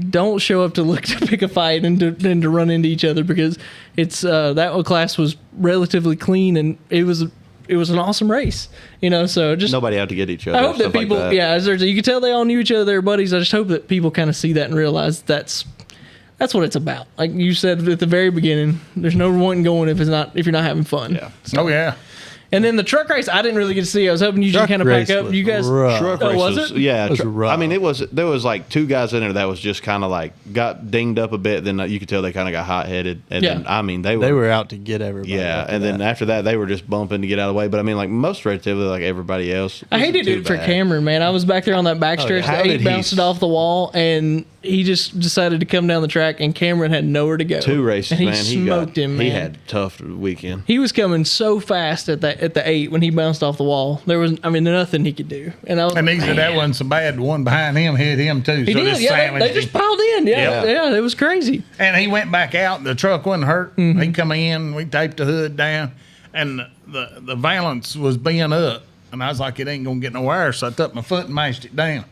S1: Don't show up to look to pick a fight and to run into each other, because it's that class was relatively clean, and it was an awesome race. So just
S2: Nobody out to get each other.
S1: I hope that
S2: stuff like
S1: people,
S2: that.
S1: you could tell they all knew each other, they were buddies. I just hope that people kind of see that and realize that's what it's about. Like you said at the very beginning, there's no one going if you're not having fun.
S2: Yeah.
S4: Oh, yeah.
S1: And then the truck race, I didn't really get to see. I was hoping you should
S3: Truck
S1: kind of pack
S3: race
S1: up.
S3: was
S1: You guys,
S3: rough.
S2: Truck
S1: Oh,
S2: race
S1: was it?
S2: Yeah,
S3: was rough.
S2: I mean, there was like 2 guys in there that was just kind of like got dinged up a bit. Then you could tell they kind of got hot headed, and
S1: Yeah.
S2: then I mean they
S3: They were out to get everybody.
S2: yeah,
S3: after
S2: and then
S3: that.
S2: after that they were just bumping to get out of the way. But I mean, like most relatively like everybody else.
S1: I hated
S2: wasn't
S1: it
S2: too
S1: for
S2: bad.
S1: Cameron, man. I was back there on that backstretch.
S2: How
S1: The
S2: did
S1: 8
S2: he
S1: bounced it off the wall, and he just decided to come down the track, and Cameron had nowhere to go.
S2: 2 races,
S1: and he
S2: man.
S1: smoked him, man.
S2: He had a tough weekend.
S1: He was coming so fast at the 8 when he bounced off the wall. There was, nothing he could do. And I was
S4: And
S1: like,
S4: he said that wasn't so bad. The one behind him hit him, too.
S1: he
S4: so
S1: did,
S4: this
S1: yeah.
S4: sandwiched
S1: They just
S4: him.
S1: piled in, yeah,
S2: Yeah.
S1: yeah. It was crazy.
S4: And he went back out. The truck wasn't hurt.
S1: Mm-hmm.
S4: He come in. We taped the hood down, and the valance was being up. And I was like, it ain't gonna get no worse. So I took my foot and mashed it down.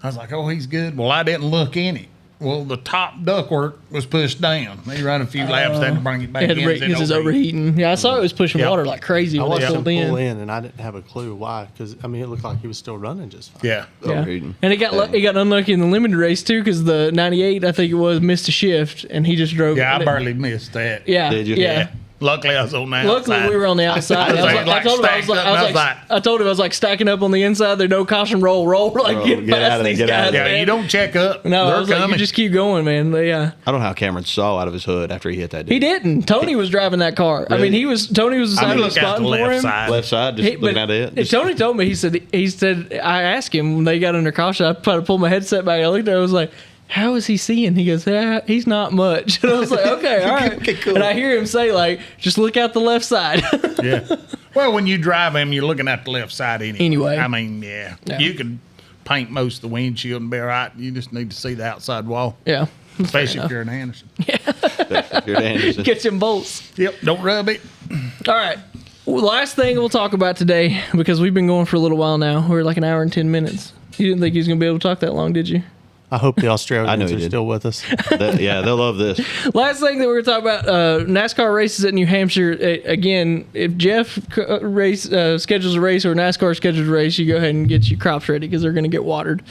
S4: I was like, oh, he's good. Well, I didn't look in it. Well, the top ductwork was pushed down. He ran a few laps, had to bring it back
S1: It had
S4: in.
S1: this is overheating. Yeah, I saw it was pushing
S4: Yep.
S1: water like crazy
S3: I
S1: when they
S3: watched him
S1: pulled
S3: pull
S1: in.
S3: in, and I didn't have a clue why. Because it looked like he was still running just fine.
S4: Yeah.
S1: Yeah.
S2: Overheating.
S1: And he got unlucky in the limited race too, because the 98, I think it was, missed a shift, and he just drove.
S4: Yeah, I
S1: and it-
S4: barely missed that.
S1: Yeah,
S2: Did you?
S1: Yeah.
S4: Luckily, I was on the
S1: Luckily,
S4: outside.
S1: we were on the outside.
S4: I was like
S1: I told him,
S4: stacked up, and I was like-
S1: I told him I was like stacking up on the inside. There's no caution, roll. Like get
S2: get
S1: past
S2: out of there,
S1: these
S2: get out
S1: guys.
S2: of there.
S4: Yeah,
S1: man.
S4: you don't check up.
S1: No, I
S4: They're
S1: was like,
S4: coming.
S1: you just keep going, man. But yeah,
S2: I don't know how Cameron saw out of his hood after he hit that dude.
S1: he didn't. Tony was driving that car. I mean, Tony was the
S4: I
S1: side of the
S4: look out
S1: spot
S4: the
S1: for
S4: left
S1: him.
S4: side.
S2: Left side, just looking at it. Just-
S1: Tony told me, he said, I asked him when they got under caution, I tried to pull my headset back. I looked at it, I was like, how is he seeing? He goes, he's not much. And I was like, okay, all right.
S2: Okay, cool.
S1: And I hear him say, like, just look out the left side.
S4: Yeah. Well, when you drive him, you're looking at the left side anyway.
S1: Anyway.
S4: I mean, yeah. You could paint most of the windshield and be all right. You just need to see the outside wall,
S1: Yeah.
S4: especially if you're an Anderson.
S2: if you're Anderson.
S1: Get some bolts.
S4: Yep. Don't rub it.
S1: All right. Well, last thing we'll talk about today, because we've been going for a little while now. We're like an hour and 10 minutes. You didn't think he was going to be able to talk that long, did you?
S3: I hope the
S2: I know
S3: Australians
S2: he
S3: are
S2: did.
S3: still with us.
S2: Yeah, they'll love this.
S1: Last thing that we're going to talk about, NASCAR races at New Hampshire. Again, if Jeff schedules a race or NASCAR schedules a race, you go ahead and get your crops ready because they're going to get watered.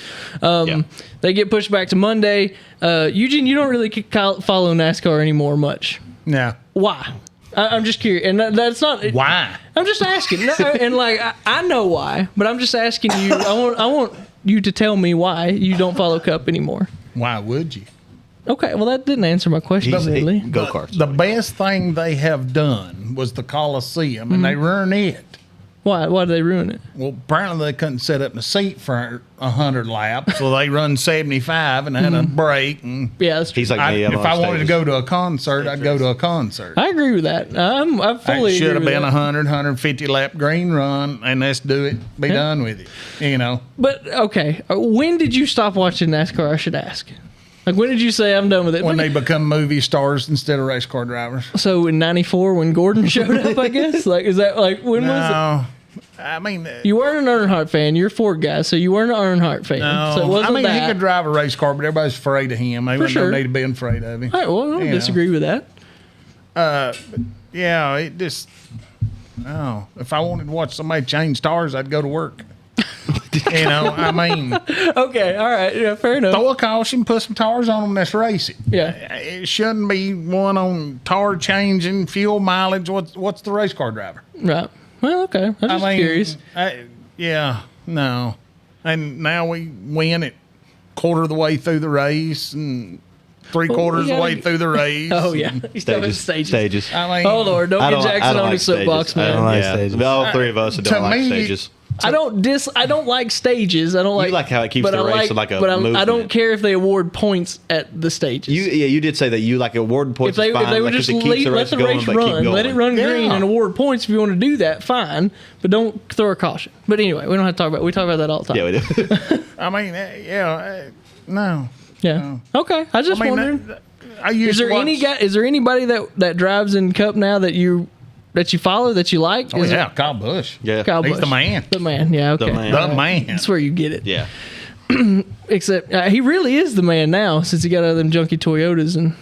S1: They get pushed back to Monday. Eugene, you don't really follow NASCAR anymore much.
S4: Yeah.
S1: Why? I'm just curious. And that's not...
S4: Why?
S1: I'm just asking. No, and like, I know why, but I'm just asking you. I want you to tell me why you don't follow Cup anymore.
S4: Why would you?
S1: Okay, well, that didn't answer my question, really.
S2: Go-karts.
S4: The best thing they have done was the Coliseum, and they ruined it.
S1: Why did they ruin it?
S4: Well, apparently they couldn't set up in a seat for 100 laps, so they run 75 and had a break. And
S1: Yeah, that's true.
S2: He's like me.
S4: if I wanted to go to a concert, I'd go to a concert.
S1: I agree with that. I fully
S4: It should have
S1: agree
S4: been
S1: with
S4: a
S1: that.
S4: 150 lap green run, and let's do it. Be done with it. You know.
S1: But, okay, when did you stop watching NASCAR, I should ask? Like, when did you say I'm done with it?
S4: When they become movie stars instead of race car drivers.
S1: So, in 94, when Gordon showed up, I guess? Like, is that, like, when was it?
S4: No. I mean,
S1: You weren't an Earnhardt fan. You're a Ford guy, so you weren't an Earnhart fan.
S4: no.
S1: So it wasn't
S4: I mean,
S1: that.
S4: he could drive a race car, but everybody's afraid of him. They
S1: sure.
S4: don't need to be afraid of him.
S1: All right, well, I don't
S4: You know.
S1: disagree with that.
S4: Yeah, it just. Oh, if I wanted to watch somebody change tires, I'd go to work. You know, I mean,
S1: Okay, all right, yeah, fair enough.
S4: throw a caution, put some tires on them, let's race it.
S1: Yeah.
S4: It shouldn't be one on tire changing, fuel mileage. What's the race car driver?
S1: Right. Well, okay. I'm just curious.
S4: Yeah, no. And now we win it quarter of the way through the race and three-quarters of the way through the race.
S1: Oh, yeah. He's talking about stages.
S2: Stages.
S4: I mean,
S1: Oh, Lord. Don't get Jackson on his soapbox,
S2: stages.
S1: man.
S3: like
S2: Yeah,
S3: stages.
S2: all three of us
S4: To
S2: don't like
S4: me,
S2: stages.
S1: I don't like stages. I don't like.
S2: You like how it keeps
S1: but
S2: the
S1: I
S2: race like a
S1: But I
S2: movement.
S1: don't care if they award points at the stages.
S2: You did say that you like award
S1: if
S2: points.
S1: they
S2: is fine,
S1: if they would
S2: like,
S1: just
S2: it keeps
S1: let the
S2: going,
S1: race
S2: but keep
S1: run,
S2: going.
S1: let it run green
S4: Yeah.
S1: and award points if you want to do that, fine. But don't throw a caution. But anyway, we don't have to talk about. We talk about that all the time.
S2: Yeah, we do.
S4: I mean, no.
S1: Yeah. Okay. I just
S4: I mean,
S1: wondering.
S4: I used
S1: Is there
S4: to watch,
S1: any guy? Is there anybody that drives in Cup now that you follow that you like?
S4: Oh,
S1: Is
S4: yeah,
S1: it
S4: Kyle Busch.
S2: Yeah.
S1: Kyle
S4: He's
S1: Busch?
S4: the man.
S1: The man. Yeah. Okay.
S2: The man.
S4: The man.
S1: That's where you get it.
S2: Yeah.
S1: Except he really is the man now since he got out of them junky Toyotas and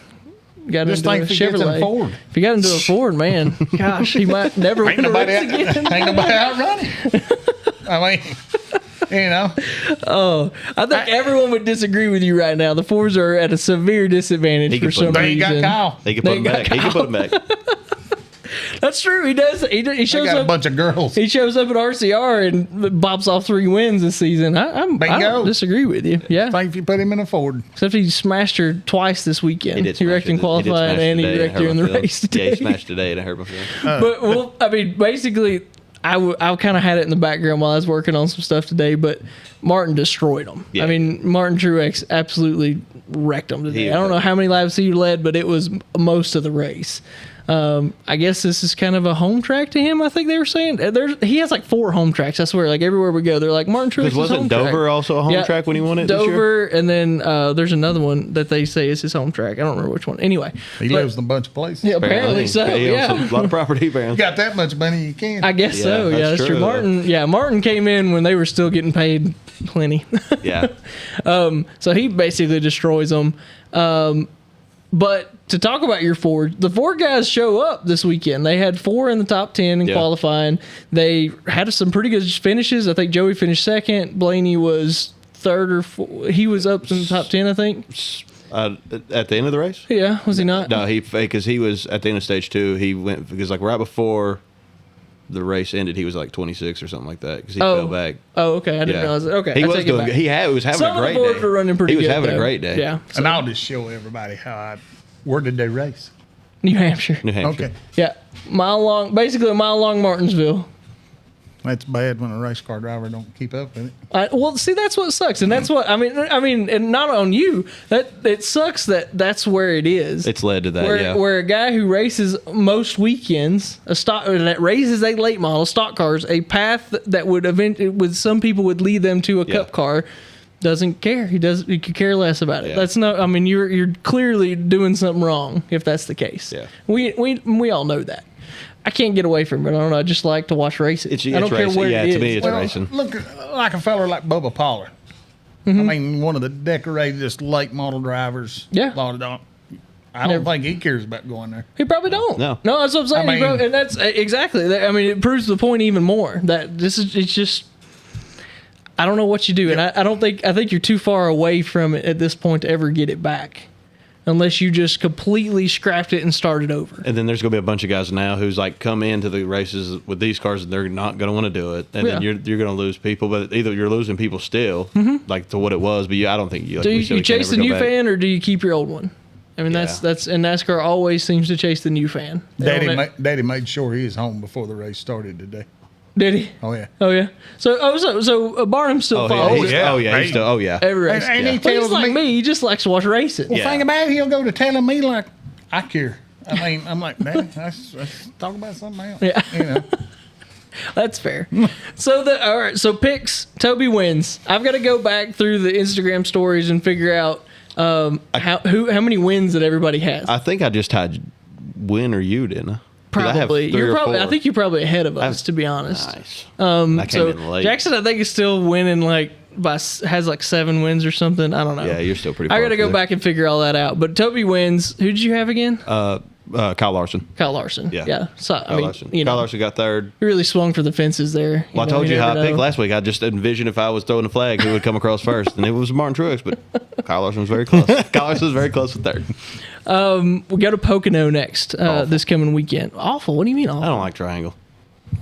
S1: got
S4: Just
S1: into a
S4: think if he gets in a
S1: Chevrolet.
S4: Ford.
S1: If he got into a Ford, man, gosh, he might never
S4: Ain't
S1: win a
S4: nobody,
S1: race again.
S4: ain't nobody outrunning. I mean, you know.
S1: I think everyone would disagree with you right now. The Fords are at a severe disadvantage
S2: He
S1: for
S2: can put
S1: some
S2: them-
S4: They
S1: reason.
S4: ain't got Kyle.
S2: He can put them
S1: got
S2: back. He can put them back.
S1: That's true. He does. He
S4: They
S1: shows
S4: got a
S1: up.
S4: bunch of girls.
S1: He shows up at RCR and bops off 3 wins this season. I
S4: Bingo.
S1: don't disagree with you. Yeah.
S4: Think if you put him in a Ford.
S1: Except he smashed her twice this weekend.
S2: He did.
S1: He wrecked in qualifying and he wrecked her in the race
S2: Yeah,
S1: today.
S2: he smashed today and I hurt my feelings.
S1: But well, I mean, basically, I kind of had it in the background while I was working on some stuff today. But Martin destroyed them.
S2: Yeah.
S1: I mean, Martin Truex absolutely wrecked them today.
S2: He-
S1: I don't know how many laps he led, but it was most of the race. I guess this is kind of a home track to him. I think they were saying he has like 4 home tracks. I swear, like everywhere we go, they're like Martin Truex.
S2: Because wasn't Dover also a home track when he won it this year?
S1: Dover, and then there's another one that they say is his home track. I don't remember which one. Anyway,
S4: He
S1: but-
S4: lives in a bunch of places.
S1: Yeah, apparently so.
S2: He owns
S1: Yeah.
S2: a lot of property, apparently.
S4: Got that much money, you can.
S1: I guess
S2: Yeah,
S1: so. Yeah,
S2: that's
S1: that's true.
S2: true.
S1: Martin came in when they were still getting paid plenty.
S2: Yeah.
S1: So he basically destroys them. But to talk about your Ford, the Ford guys show up this weekend. They had 4 in the top 10 in
S2: Yeah.
S1: qualifying. They had some pretty good finishes. I think Joey finished second. Blaney was third or fourth. He was up in the top 10, I think.
S2: At the end of the race?
S1: Yeah, was he not?
S2: No, because he was at the end of stage 2. He went because like right before the race ended, he was like 26 or something like that because he fell back.
S1: Oh, okay. I didn't
S2: Yeah.
S1: realize that. Okay,
S2: He
S1: I
S2: was
S1: take it
S2: doing.
S1: back.
S2: He was having
S1: Some
S2: a great
S1: of the
S2: day.
S1: Fords were running pretty
S2: He was
S1: good,
S2: having
S1: though.
S2: a great day.
S1: Yeah.
S4: And I'll just show everybody where did they race?
S1: New Hampshire.
S2: New Hampshire.
S4: Okay.
S1: Yeah. Basically a mile long Martinsville.
S4: That's bad when a race car driver don't keep up with it.
S1: Well, see, that's what sucks, and that's what I mean, and not on you. That it sucks that's where it is.
S2: It's led to that. Yeah.
S1: Where a guy who races most weekends, that raises a late model stock cars, a path that would with some people would lead them to a cup car, doesn't care. He could care less about it.
S2: Yeah.
S1: That's not. I mean, you're clearly doing something wrong if that's the case.
S2: Yeah.
S1: We all know that. I can't get away from it. I don't know. I just like to watch races.
S2: It's
S1: I don't care
S2: racing.
S1: where
S2: Yeah,
S1: it
S2: to me,
S1: is.
S2: it's racing.
S4: Look like a fella like Bubba Pollard. I mean, one of the decoratedest late model drivers.
S1: Yeah.
S4: I don't think he cares about going there.
S1: He probably don't.
S2: No.
S1: That's what I'm saying. And that's exactly. I mean, it proves the point even more that it's just. I don't know what you do, and I think you're too far away from it at this point to ever get it back, unless you just completely scrapped it and started over.
S2: And then there's going to be a bunch of guys now who's like come into the races with these cars and they're not going to want to do it, and then you're going to lose people. But either you're losing people still, like to what it was, but I don't think you. Like,
S1: do you chase the new fan or do you keep your old one? I mean, that's and NASCAR always seems to chase the new fan.
S4: Daddy made sure he was home before the race started today.
S1: Did he?
S4: Oh yeah.
S1: Oh yeah. So Barnum still follows.
S2: He's still,
S1: Every race.
S4: And he
S1: But he's
S4: tells
S1: like
S4: me,
S1: me. He just likes to watch racing.
S4: well, think about it, he'll go to telling me like, I care. I mean, I'm like, man, let's talk about something else.
S1: Yeah.
S4: You know.
S1: That's fair. All right. So picks. Toby wins. I've got to go back through the Instagram stories and figure out how many wins that everybody has.
S2: I think I just had win or you, didn't I?
S1: Probably. I think you're probably ahead of us, to be honest.
S2: Nice. I came in late.
S1: Jackson, I think, is still winning has like 7 wins or something. I don't know.
S2: Yeah, you're still pretty far.
S1: I got to go back and figure all that out. But Toby wins. Who did you have again?
S2: Kyle Larson.
S1: Kyle Larson.
S2: Yeah.
S1: So
S2: Kyle Larson. Kyle Larson got third.
S1: He really swung for the fences there.
S2: Well, I told you how I picked last week. I just envisioned if I was throwing the flag, who would come across first, and it was Martin Truex. But Kyle Larson was very close. Kyle Larson was very close with third.
S1: We go to Pocono next this coming weekend. Awful. What do you mean awful?
S2: I don't like triangle.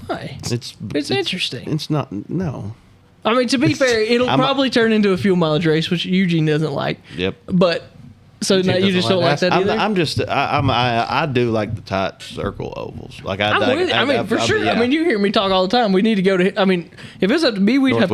S1: Why?
S2: It's
S1: interesting.
S2: It's not. No.
S1: I mean, to be fair, it'll probably turn into a fuel mileage race, which Eugene doesn't like.
S2: Yep.
S1: But so now you just don't like that either.
S2: I do like the tight circle ovals. Like
S1: for sure. I mean, you hear me talk all the time. We need to go to. I mean, if it was up to me, we'd have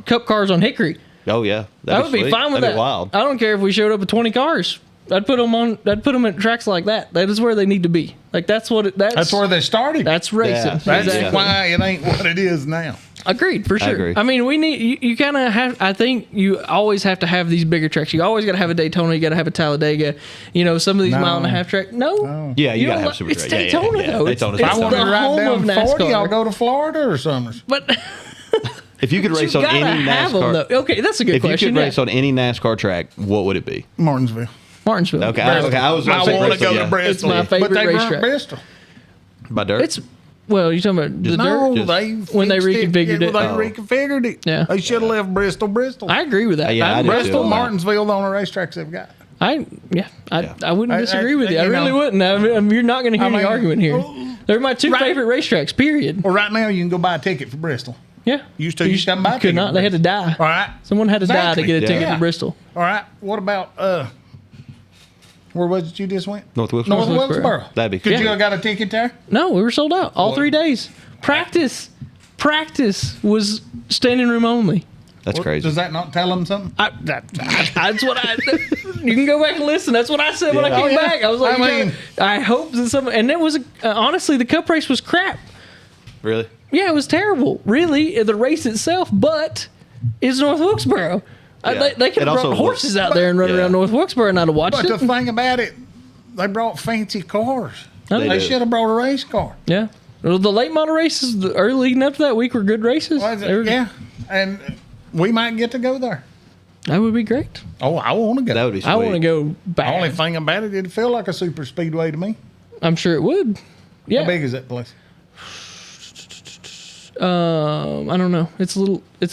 S1: cup cars on Hickory.
S2: Oh yeah,
S1: I would be fine with that.
S2: Wild.
S1: I don't care if we showed up with 20 cars. I'd put them at tracks like that. That is where they need to be. Like that's where they started. That's racing.
S4: Yeah. That's why it ain't what it is now.
S1: Agreed, for sure.
S2: Agree.
S1: I mean, we need you kind of have. I think you always have to have these bigger tracks. You always got to have a Daytona. You got to have a Talladega. You know, some of these mile and a half track. No.
S2: Yeah, you got to have super.
S1: It's Daytona though.
S2: Daytona's
S4: I want to ride down 40. I'll go to Florida or something.
S1: But
S2: if you could race on any NASCAR,
S1: okay, that's a good question.
S2: If you could race on any NASCAR track, what would it be?
S4: Martinsville.
S2: Okay. I
S4: want to go to Bristol.
S1: It's my favorite racetrack.
S4: Bristol.
S2: By dirt.
S1: Well, you're talking about the dirt? When they reconfigured it.
S4: They reconfigured it.
S1: Yeah.
S4: They should have left Bristol.
S1: I agree with that.
S2: I do
S4: Bristol,
S2: too.
S4: Martinsville, the only racetracks they've got.
S1: I wouldn't disagree with you. I really wouldn't. I mean, you're not going to hear any argument here. They're my two favorite racetracks, period.
S4: Well, right now you can go buy a ticket for Bristol.
S1: Yeah.
S4: You couldn't buy a ticket.
S1: Could not. They had to die.
S4: All right.
S1: Someone had to die to get a ticket for Bristol.
S4: All right. What about where was it you just went?
S2: North Wilkesboro. That'd be cool.
S4: Could you have got a ticket there?
S1: No, we were sold out all 3 days. Practice was standing room only.
S2: That's crazy.
S4: Does that not tell them something?
S1: That's what you can go back and listen. That's what I said when I came back. I was like, I hope that someone. And it was honestly the Cup race was crap.
S2: Really?
S1: Yeah, it was terrible. Really, the race itself, but it's North Wilkesboro.
S2: Yeah.
S1: They could have brought horses out there and run around North Wilkesboro, and I'd have watched it.
S4: But the thing about it, they brought fancy cars.
S2: They
S4: should have brought a race car.
S1: Yeah. Well, the late model races, the early leading up to that week, were good races.
S4: Yeah, and we might get to go there.
S1: That would be great.
S4: Oh, I want to go.
S2: That would be sweet.
S1: I want to go back.
S4: The only thing about it, it'd feel like a super speedway to me.
S1: I'm sure it would. Yeah.
S4: How big is that place?
S1: I don't know. It's a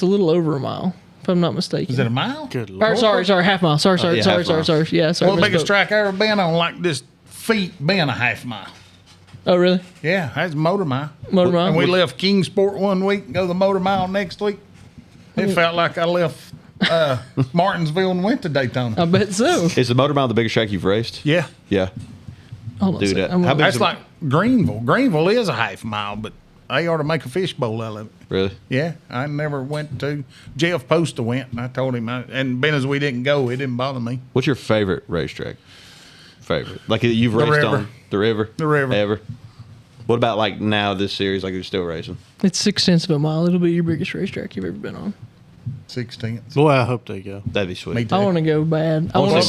S1: little over a mile, if I'm not mistaken.
S4: Is it a mile?
S3: Good Lord.
S1: Sorry, half mile. Sorry. Yeah, sorry.
S4: Well, the biggest track I ever been on, like this feet been a half mile.
S1: Oh, really?
S4: Yeah, that's Motor Mile.
S1: Motor Mile.
S4: And we left Kingsport one week and go to the Motor Mile next week. It felt like I left Martinsville and went to Daytona.
S1: I bet so.
S2: Is the Motor Mile the biggest track you've raced?
S4: Yeah.
S2: Yeah.
S1: Hold on a second.
S4: That's like Greenville. Greenville is a half mile, but they ought to make a fishbowl out of it.
S2: Really?
S4: Yeah. I never went to. Jeff Poster went, and I told him, and being as we didn't go, it didn't bother me.
S2: What's your favorite racetrack? Like you've raced on the river?
S4: The river.
S2: Ever? What about like now this series, like you're still racing?
S1: It's 0.6 of a mile. It'll be your biggest racetrack you've ever been on.
S4: 16th.
S3: Boy, I hope they go.
S2: That'd be sweet.
S4: Me too.
S1: I want to go bad. I want
S3: we're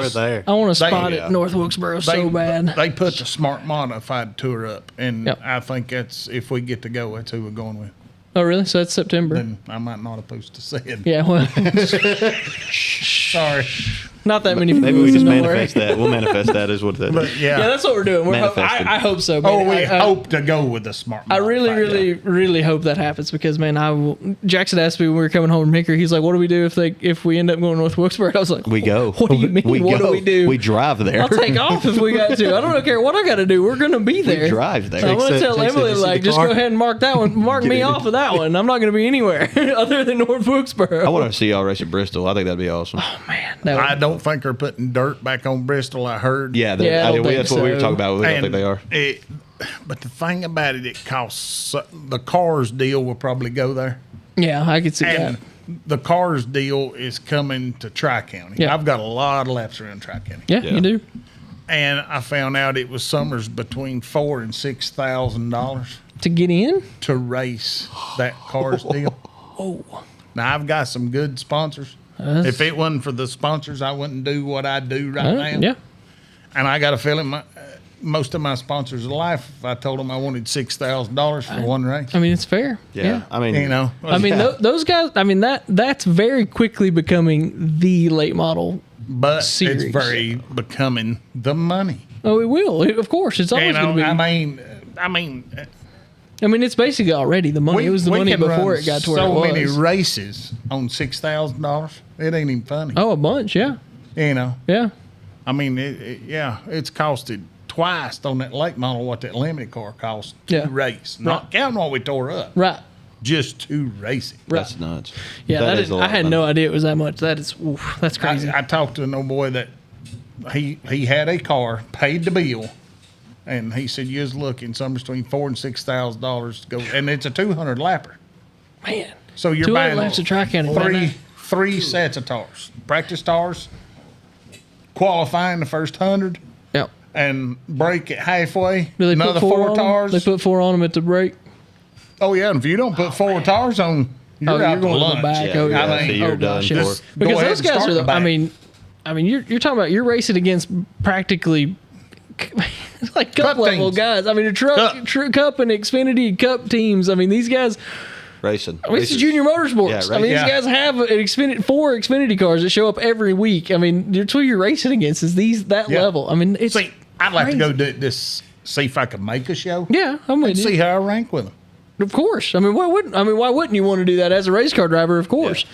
S3: there.
S1: to spot it North Wilkesboro so bad.
S4: They put the Smart Modified Tour up, and
S1: Yep.
S4: I think that's, if we get to go, that's who we're going with.
S1: Oh, really? So that's September.
S4: then I might not opposed to say it.
S1: Yeah, well,
S4: Sorry.
S1: not that many.
S2: Maybe we
S1: foods,
S2: just
S1: don't worry.
S2: manifest that. We'll manifest that is what that
S4: But
S2: is.
S1: Yeah,
S4: yeah.
S1: that's what we're doing.
S2: Manifesting.
S1: I hope so. Man.
S4: Oh, we
S1: I
S4: hope to go with the smart.
S1: I really, really hope that happens because, man, Jackson asked me when we were coming home from Hickory. He's like, "What do we do if we end up going North Wilkesboro?" I was like,
S2: We go.
S1: What do you mean? What do we do?
S2: We drive there.
S1: I'll take off if we got to. I don't care what I got to do. We're gonna be there.
S2: drive there.
S1: So I'm gonna
S3: Takes it-
S1: tell
S3: takes it
S1: Emily
S3: to see
S1: like,
S3: the
S1: just
S3: car.
S1: go ahead and mark that one. Mark me off of that one. I'm not gonna be anywhere other than North Wilkesboro.
S2: I want to see y'all race at Bristol. I think that'd be awesome.
S1: Man, that would-
S4: I don't think they're putting dirt back on Bristol. I heard.
S2: Yeah,
S1: Yeah, I don't think
S2: that's what we were
S1: so.
S2: talking about. We don't think they are.
S4: But the thing about it, it costs the Cars deal will probably go there,
S1: yeah, I could see
S4: and
S1: that.
S4: the Cars deal is coming to Tri County.
S1: Yeah.
S4: I've got a lot of laps around Tri County,
S1: Yeah,
S2: Yeah.
S1: you do.
S4: and I found out it was summers between $4,000 and $6,000
S1: To get in.
S4: to race that Cars deal.
S1: Oh,
S4: Now I've got some good sponsors. If it wasn't for the sponsors, I wouldn't do what I do right now.
S1: yeah.
S4: And I got a feeling most of my sponsors of life, if I told them I wanted $6,000 for one race,
S1: I mean, it's fair.
S2: Yeah. I mean,
S4: you know,
S1: I mean,
S2: Yeah.
S1: those guys. I mean, that's very quickly becoming the late model.
S4: but
S1: series.
S4: it's very becoming the money.
S1: Oh, it will. Of course, it's always
S4: You know,
S1: going to be.
S4: I mean,
S1: I mean, it's basically already the money. It was the money
S4: can
S1: before
S4: run
S1: it got to where
S4: so
S1: it was.
S4: many races on $6,000. It ain't even funny.
S1: Oh, a bunch. Yeah,
S4: You know,
S1: yeah.
S4: I mean, it's costed twice on that late model what that limited car cost to
S1: Yeah.
S4: race. Not counting what we tore up,
S1: Right.
S4: just to race it.
S2: that's nuts.
S1: Yeah,
S2: That is a lot
S1: I
S2: of
S1: had
S2: money.
S1: no idea it was that much. That's crazy.
S4: I talked to an old boy that he had a car, paid the bill, and he said you was looking somewhere between $4,000 and $6,000 to go, and it's a 200 lapper.
S1: Man.
S4: So you're
S1: 200
S4: buying
S1: laps of Tri-County right now.
S4: three sets of tires, practice tires, qualifying the first 100,
S1: Yeah.
S4: and break it halfway.
S1: Do they
S4: Another
S1: put
S4: four
S1: on
S4: tires.
S1: Them? They put 4 on them at the break.
S4: Oh yeah, and if you don't put 4 tires on, you're
S1: You're
S4: out to
S1: going to
S4: lunch.
S1: the back.
S2: Yeah,
S1: Oh,
S2: yeah,
S1: yeah.
S2: so you're
S1: Oh,
S2: done
S1: gosh,
S2: for.
S1: yeah.
S4: Just go
S1: Because
S4: ahead
S1: those
S4: and
S1: guys
S4: start
S1: are
S4: the
S1: the.
S4: back.
S1: I mean, you're talking about you're racing against practically like cup
S4: Cup
S1: level
S4: teams.
S1: guys. I mean, the Cup and Xfinity Cup teams. I mean, these guys.
S2: Racing.
S1: I mean, this is Junior Motorsports.
S2: Yeah,
S1: I mean,
S4: right.
S1: these guys have an 4 Xfinity cars that show up every week. I mean, that's who you're racing against is that
S4: Yeah.
S1: level. I mean, it's
S4: See, I'd like to go
S1: crazy.
S4: do this, see if I could make a show.
S1: Yeah, I'm with
S4: And
S1: you.
S4: see how I rank with them.
S1: Of course. I mean, why wouldn't you want to do that as a race car driver? Of course.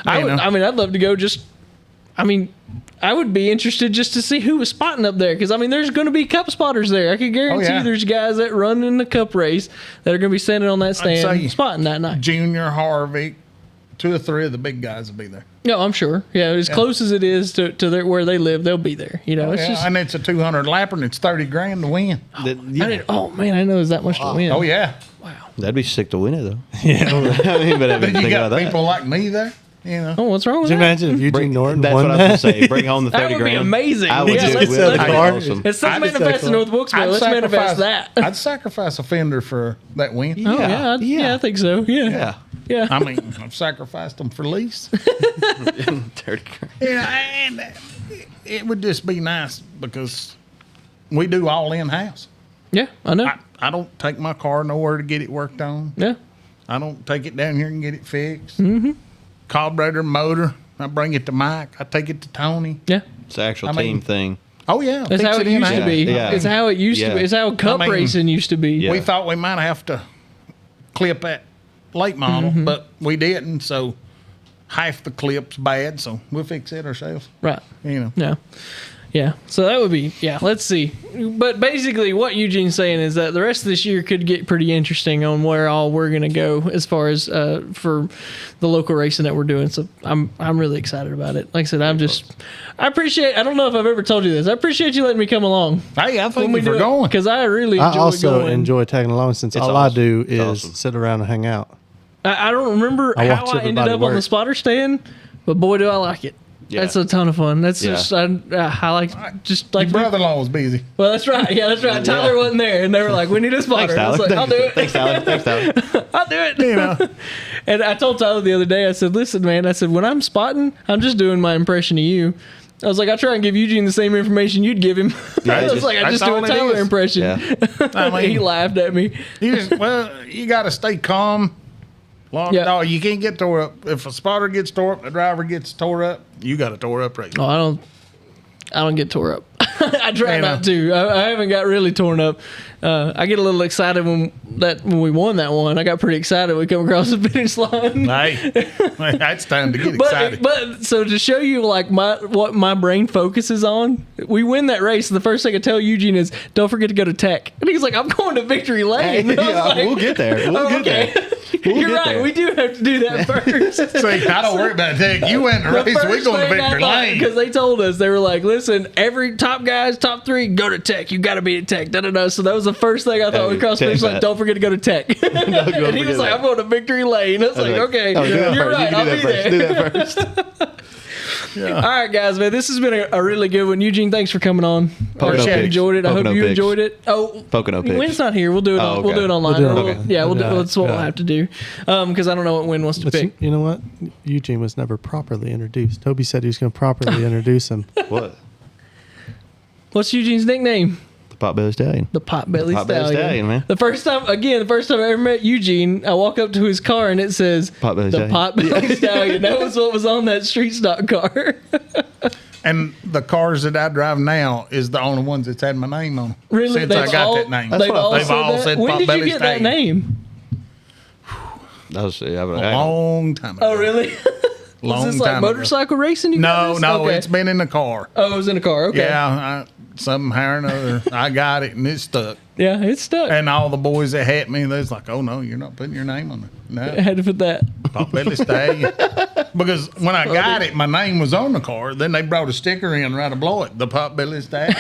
S4: Yeah. You know.
S1: I mean, I'd love to go I would be interested just to see who was spotting up there because I mean, there's going to be Cup spotters there. I can guarantee
S4: yeah.
S1: there's guys that run in the Cup race that are going to be standing on that
S4: say-
S1: stand spotting that night.
S4: Junior, Harvick, 2 or 3 of the big guys will be there.
S1: No, I'm sure. Yeah, as close as it is to where they live, they'll be there. You know, it's
S4: Yeah,
S1: just.
S4: and it's a 200 lapper and it's $30,000 to win.
S1: Oh man, I know there's that much to win.
S4: Oh yeah.
S2: That'd be sick to win it though.
S3: Yeah.
S2: I mean, but I
S4: Then
S2: didn't
S4: you
S2: think
S4: got
S2: about that.
S4: people like me there. You know.
S1: Oh, what's wrong with
S3: Could you
S1: that?
S3: imagine if Eugene Norton
S2: That's
S3: won
S2: what I was
S3: that?
S2: gonna say. Bring home the
S1: That
S2: 30
S1: would be
S2: grand.
S1: amazing.
S2: I would
S1: Yeah,
S2: do
S1: let's-
S2: it.
S1: let's-
S2: That'd be
S3: let's-
S2: awesome.
S1: Let's
S3: I'd just
S1: manifest in
S3: say
S1: North Wilkesboro. Let's manifest that.
S4: I'd sacrifice a fender for that win.
S1: Oh yeah, I think so. Yeah,
S2: Yeah.
S4: I mean, I've sacrificed them for lease.
S2: 30 grand.
S4: And it would just be nice because we do all in house.
S1: yeah. I know.
S4: I don't take my car nowhere to get it worked on.
S1: Yeah,
S4: I don't take it down here and get it fixed. Mm-hmm. Carburetor, motor, I bring it to Mike. I take it to Tony.
S1: yeah.
S2: It's an actual
S4: I mean,
S2: team thing.
S4: Oh yeah,
S1: That's
S4: fix
S1: how it used to
S4: in-house.
S1: be.
S2: Yeah.
S1: It's how it used to
S2: Yeah.
S1: be. It's how Cup
S4: I mean,
S1: racing used to be.
S2: Yeah.
S4: We thought we might have to clip that late model,
S1: Mm-hmm.
S4: but we didn't. So half the clip's bad, so we'll fix it ourselves.
S1: Right.
S4: You know.
S1: Yeah. Yeah. So that would be, let's see. But basically, what Eugene's saying is that the rest of this year could get pretty interesting on where all we're going to go as far as for the local racing that we're doing. So I'm really excited about it. Like I said, I appreciate, I don't know if I've ever told you this. I appreciate you letting me come along.
S4: Hey, I think we're going.
S1: Because I really enjoy
S3: I also
S1: going.
S3: enjoy tagging along since
S2: It's
S3: all
S2: awesome.
S3: I do
S2: It's
S3: is
S2: awesome.
S3: sit around and hang out.
S1: I don't remember
S3: I
S1: how
S3: watch
S1: I ended
S3: everybody
S1: up on the
S3: work.
S1: spotter stand, but boy, do I like it.
S2: Yeah.
S1: That's a ton of fun. That's
S2: Yeah.
S1: just I like just like
S4: Your brother-in-law was busy.
S1: Well, that's right. Yeah, that's right. Tyler wasn't there, and they were like, "We need a spotter."
S2: Thanks,
S1: I was
S2: Tyler.
S1: like, "I'll do it.
S2: Thanks, Tyler. Thanks, Tyler.
S1: I'll do it."
S4: You know.
S1: And I told Tyler the other day, I said, "Listen, man," I said, "when I'm spotting, I'm just doing my impression of you." I was like, I try and give Eugene the same information you'd give him.
S2: Yeah,
S1: I was
S2: just-
S1: like, I
S4: that's
S1: just do a
S4: all it
S1: Tyler
S4: is.
S1: impression.
S2: Yeah.
S4: I mean,
S1: He laughed at me.
S4: you got to stay calm
S1: Yeah.
S4: No, you can't get tore up. If a spotter gets tore up, the driver gets tore up, you got a tore up race.
S1: Oh, I don't get tore up. I try not to. I haven't got really torn up. I get a little excited when we won that one. I got pretty excited. We come across the finish line.
S4: Hey, that's time to get excited.
S1: But so to show you like what my brain focuses on, we win that race. And the first thing I tell Eugene is, "Don't forget to go to Tech." And he's like, "I'm going to Victory Lane."
S2: Hey, we'll get there. We'll get there.
S1: You're right. We do have to do that first.
S4: So I don't worry about Tech. You win the race. We're going to Victory Lane.
S1: Because they told us, they were like, "Listen, every top guys, top 3, go to Tech. You got to be at Tech." Da-da-da. So that was the first thing I thought we crossed the finish line. Don't forget to go to Tech. And he was like, "I'm going to Victory Lane." I was like, "Okay, you're right. I'll be there."
S2: Do that first.
S1: Yeah. All right, guys, man. This has been a really good one. Eugene, thanks for coming on. I enjoyed it. I hope you enjoyed it. Oh,
S2: Pocono picks.
S1: Wynn's not here. We'll do it.
S2: Oh, okay.
S1: We'll do it online. That's what we'll have to do. Because I don't know what Wynn wants to pick.
S3: You know what? Eugene was never properly introduced. Toby said he was going to properly introduce him.
S2: What?
S1: What's Eugene's nickname?
S2: The Potbelly Stallion.
S1: The Potbelly
S2: Stallion, man.
S1: The first time I ever met Eugene, I walk up to his car and it says Potbelly Stallion. That was what was on that street stock car.
S4: And the cars that I drive now is the only ones that's had my name on.
S1: Really?
S4: Since I got that name.
S1: They've all said
S4: Potbelly
S1: When did you get that
S4: Stallion.
S1: name?
S2: That was
S4: A long time ago.
S1: Oh, really? Was this like motorcycle racing?
S4: No, it's been in the car.
S1: Oh, it was in the car. Okay.
S4: Yeah, somehow or another, I got it and it stuck.
S1: Yeah, it stuck.
S4: And all the boys that had me, they was like, "Oh no, you're not putting your name on it." No,
S1: I had to put that.
S4: Potbelly Stallion. Because when I got it, my name was on the car. Then they brought a sticker in right to blow it. The Potbelly Stallion.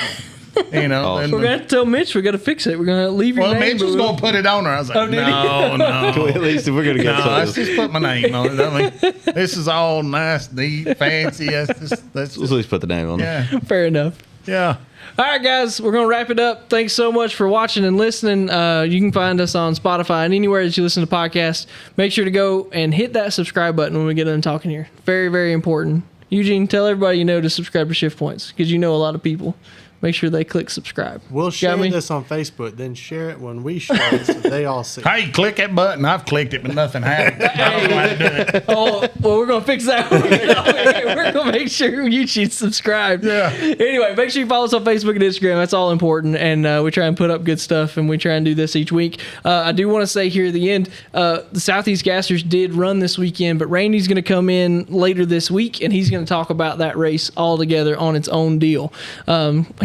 S4: You know,
S1: we're gonna have to tell Mitch we got to fix it. We're gonna leave your name.
S4: Well, Mitch was gonna put it on her. I was like, no.
S2: At least if we're gonna get
S4: let's just put my name on it. I mean, this is all nice, neat, fancy. Let's
S2: at least put the name on it.
S4: Yeah,
S1: fair enough.
S4: Yeah.
S1: All right, guys, we're going to wrap it up. Thanks so much for watching and listening. You can find us on Spotify and anywhere that you listen to podcasts. Make sure to go and hit that subscribe button when we get done talking here. Very, very important. Eugene, tell everybody you know to subscribe to Shift Points because you know a lot of people. Make sure they click subscribe.
S3: We'll share this on Facebook, then share it when we share it so they all see.
S4: Hey, click that button. I've clicked it, but nothing happened. I don't know how to do it.
S1: Oh, well, we're going to fix that. We're going to make sure you should subscribe.
S4: Yeah.
S1: Anyway, make sure you follow us on Facebook and Instagram. That's all important. And we try and put up good stuff, and we try and do this each week. I do want to say here at the end, the Southeast Gassers did run this weekend, but Randy's going to come in later this week, and he's going to talk about that race all together on its own deal.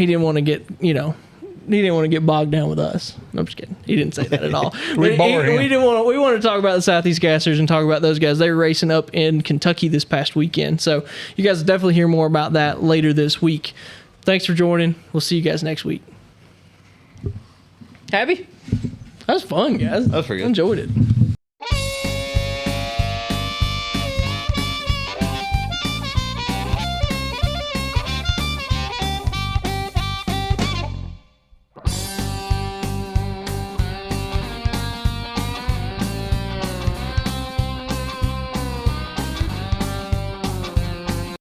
S1: He didn't want to get, he didn't want to get bogged down with us. I'm just kidding. He didn't say that at all. we wanted to talk about the Southeast Gassers and talk about those guys. They were racing up in Kentucky this past weekend. So you guys will definitely hear more about that later this week. Thanks for joining. We'll see you guys next week. Happy? That was fun, guys.
S2: That was pretty good.
S1: I enjoyed it.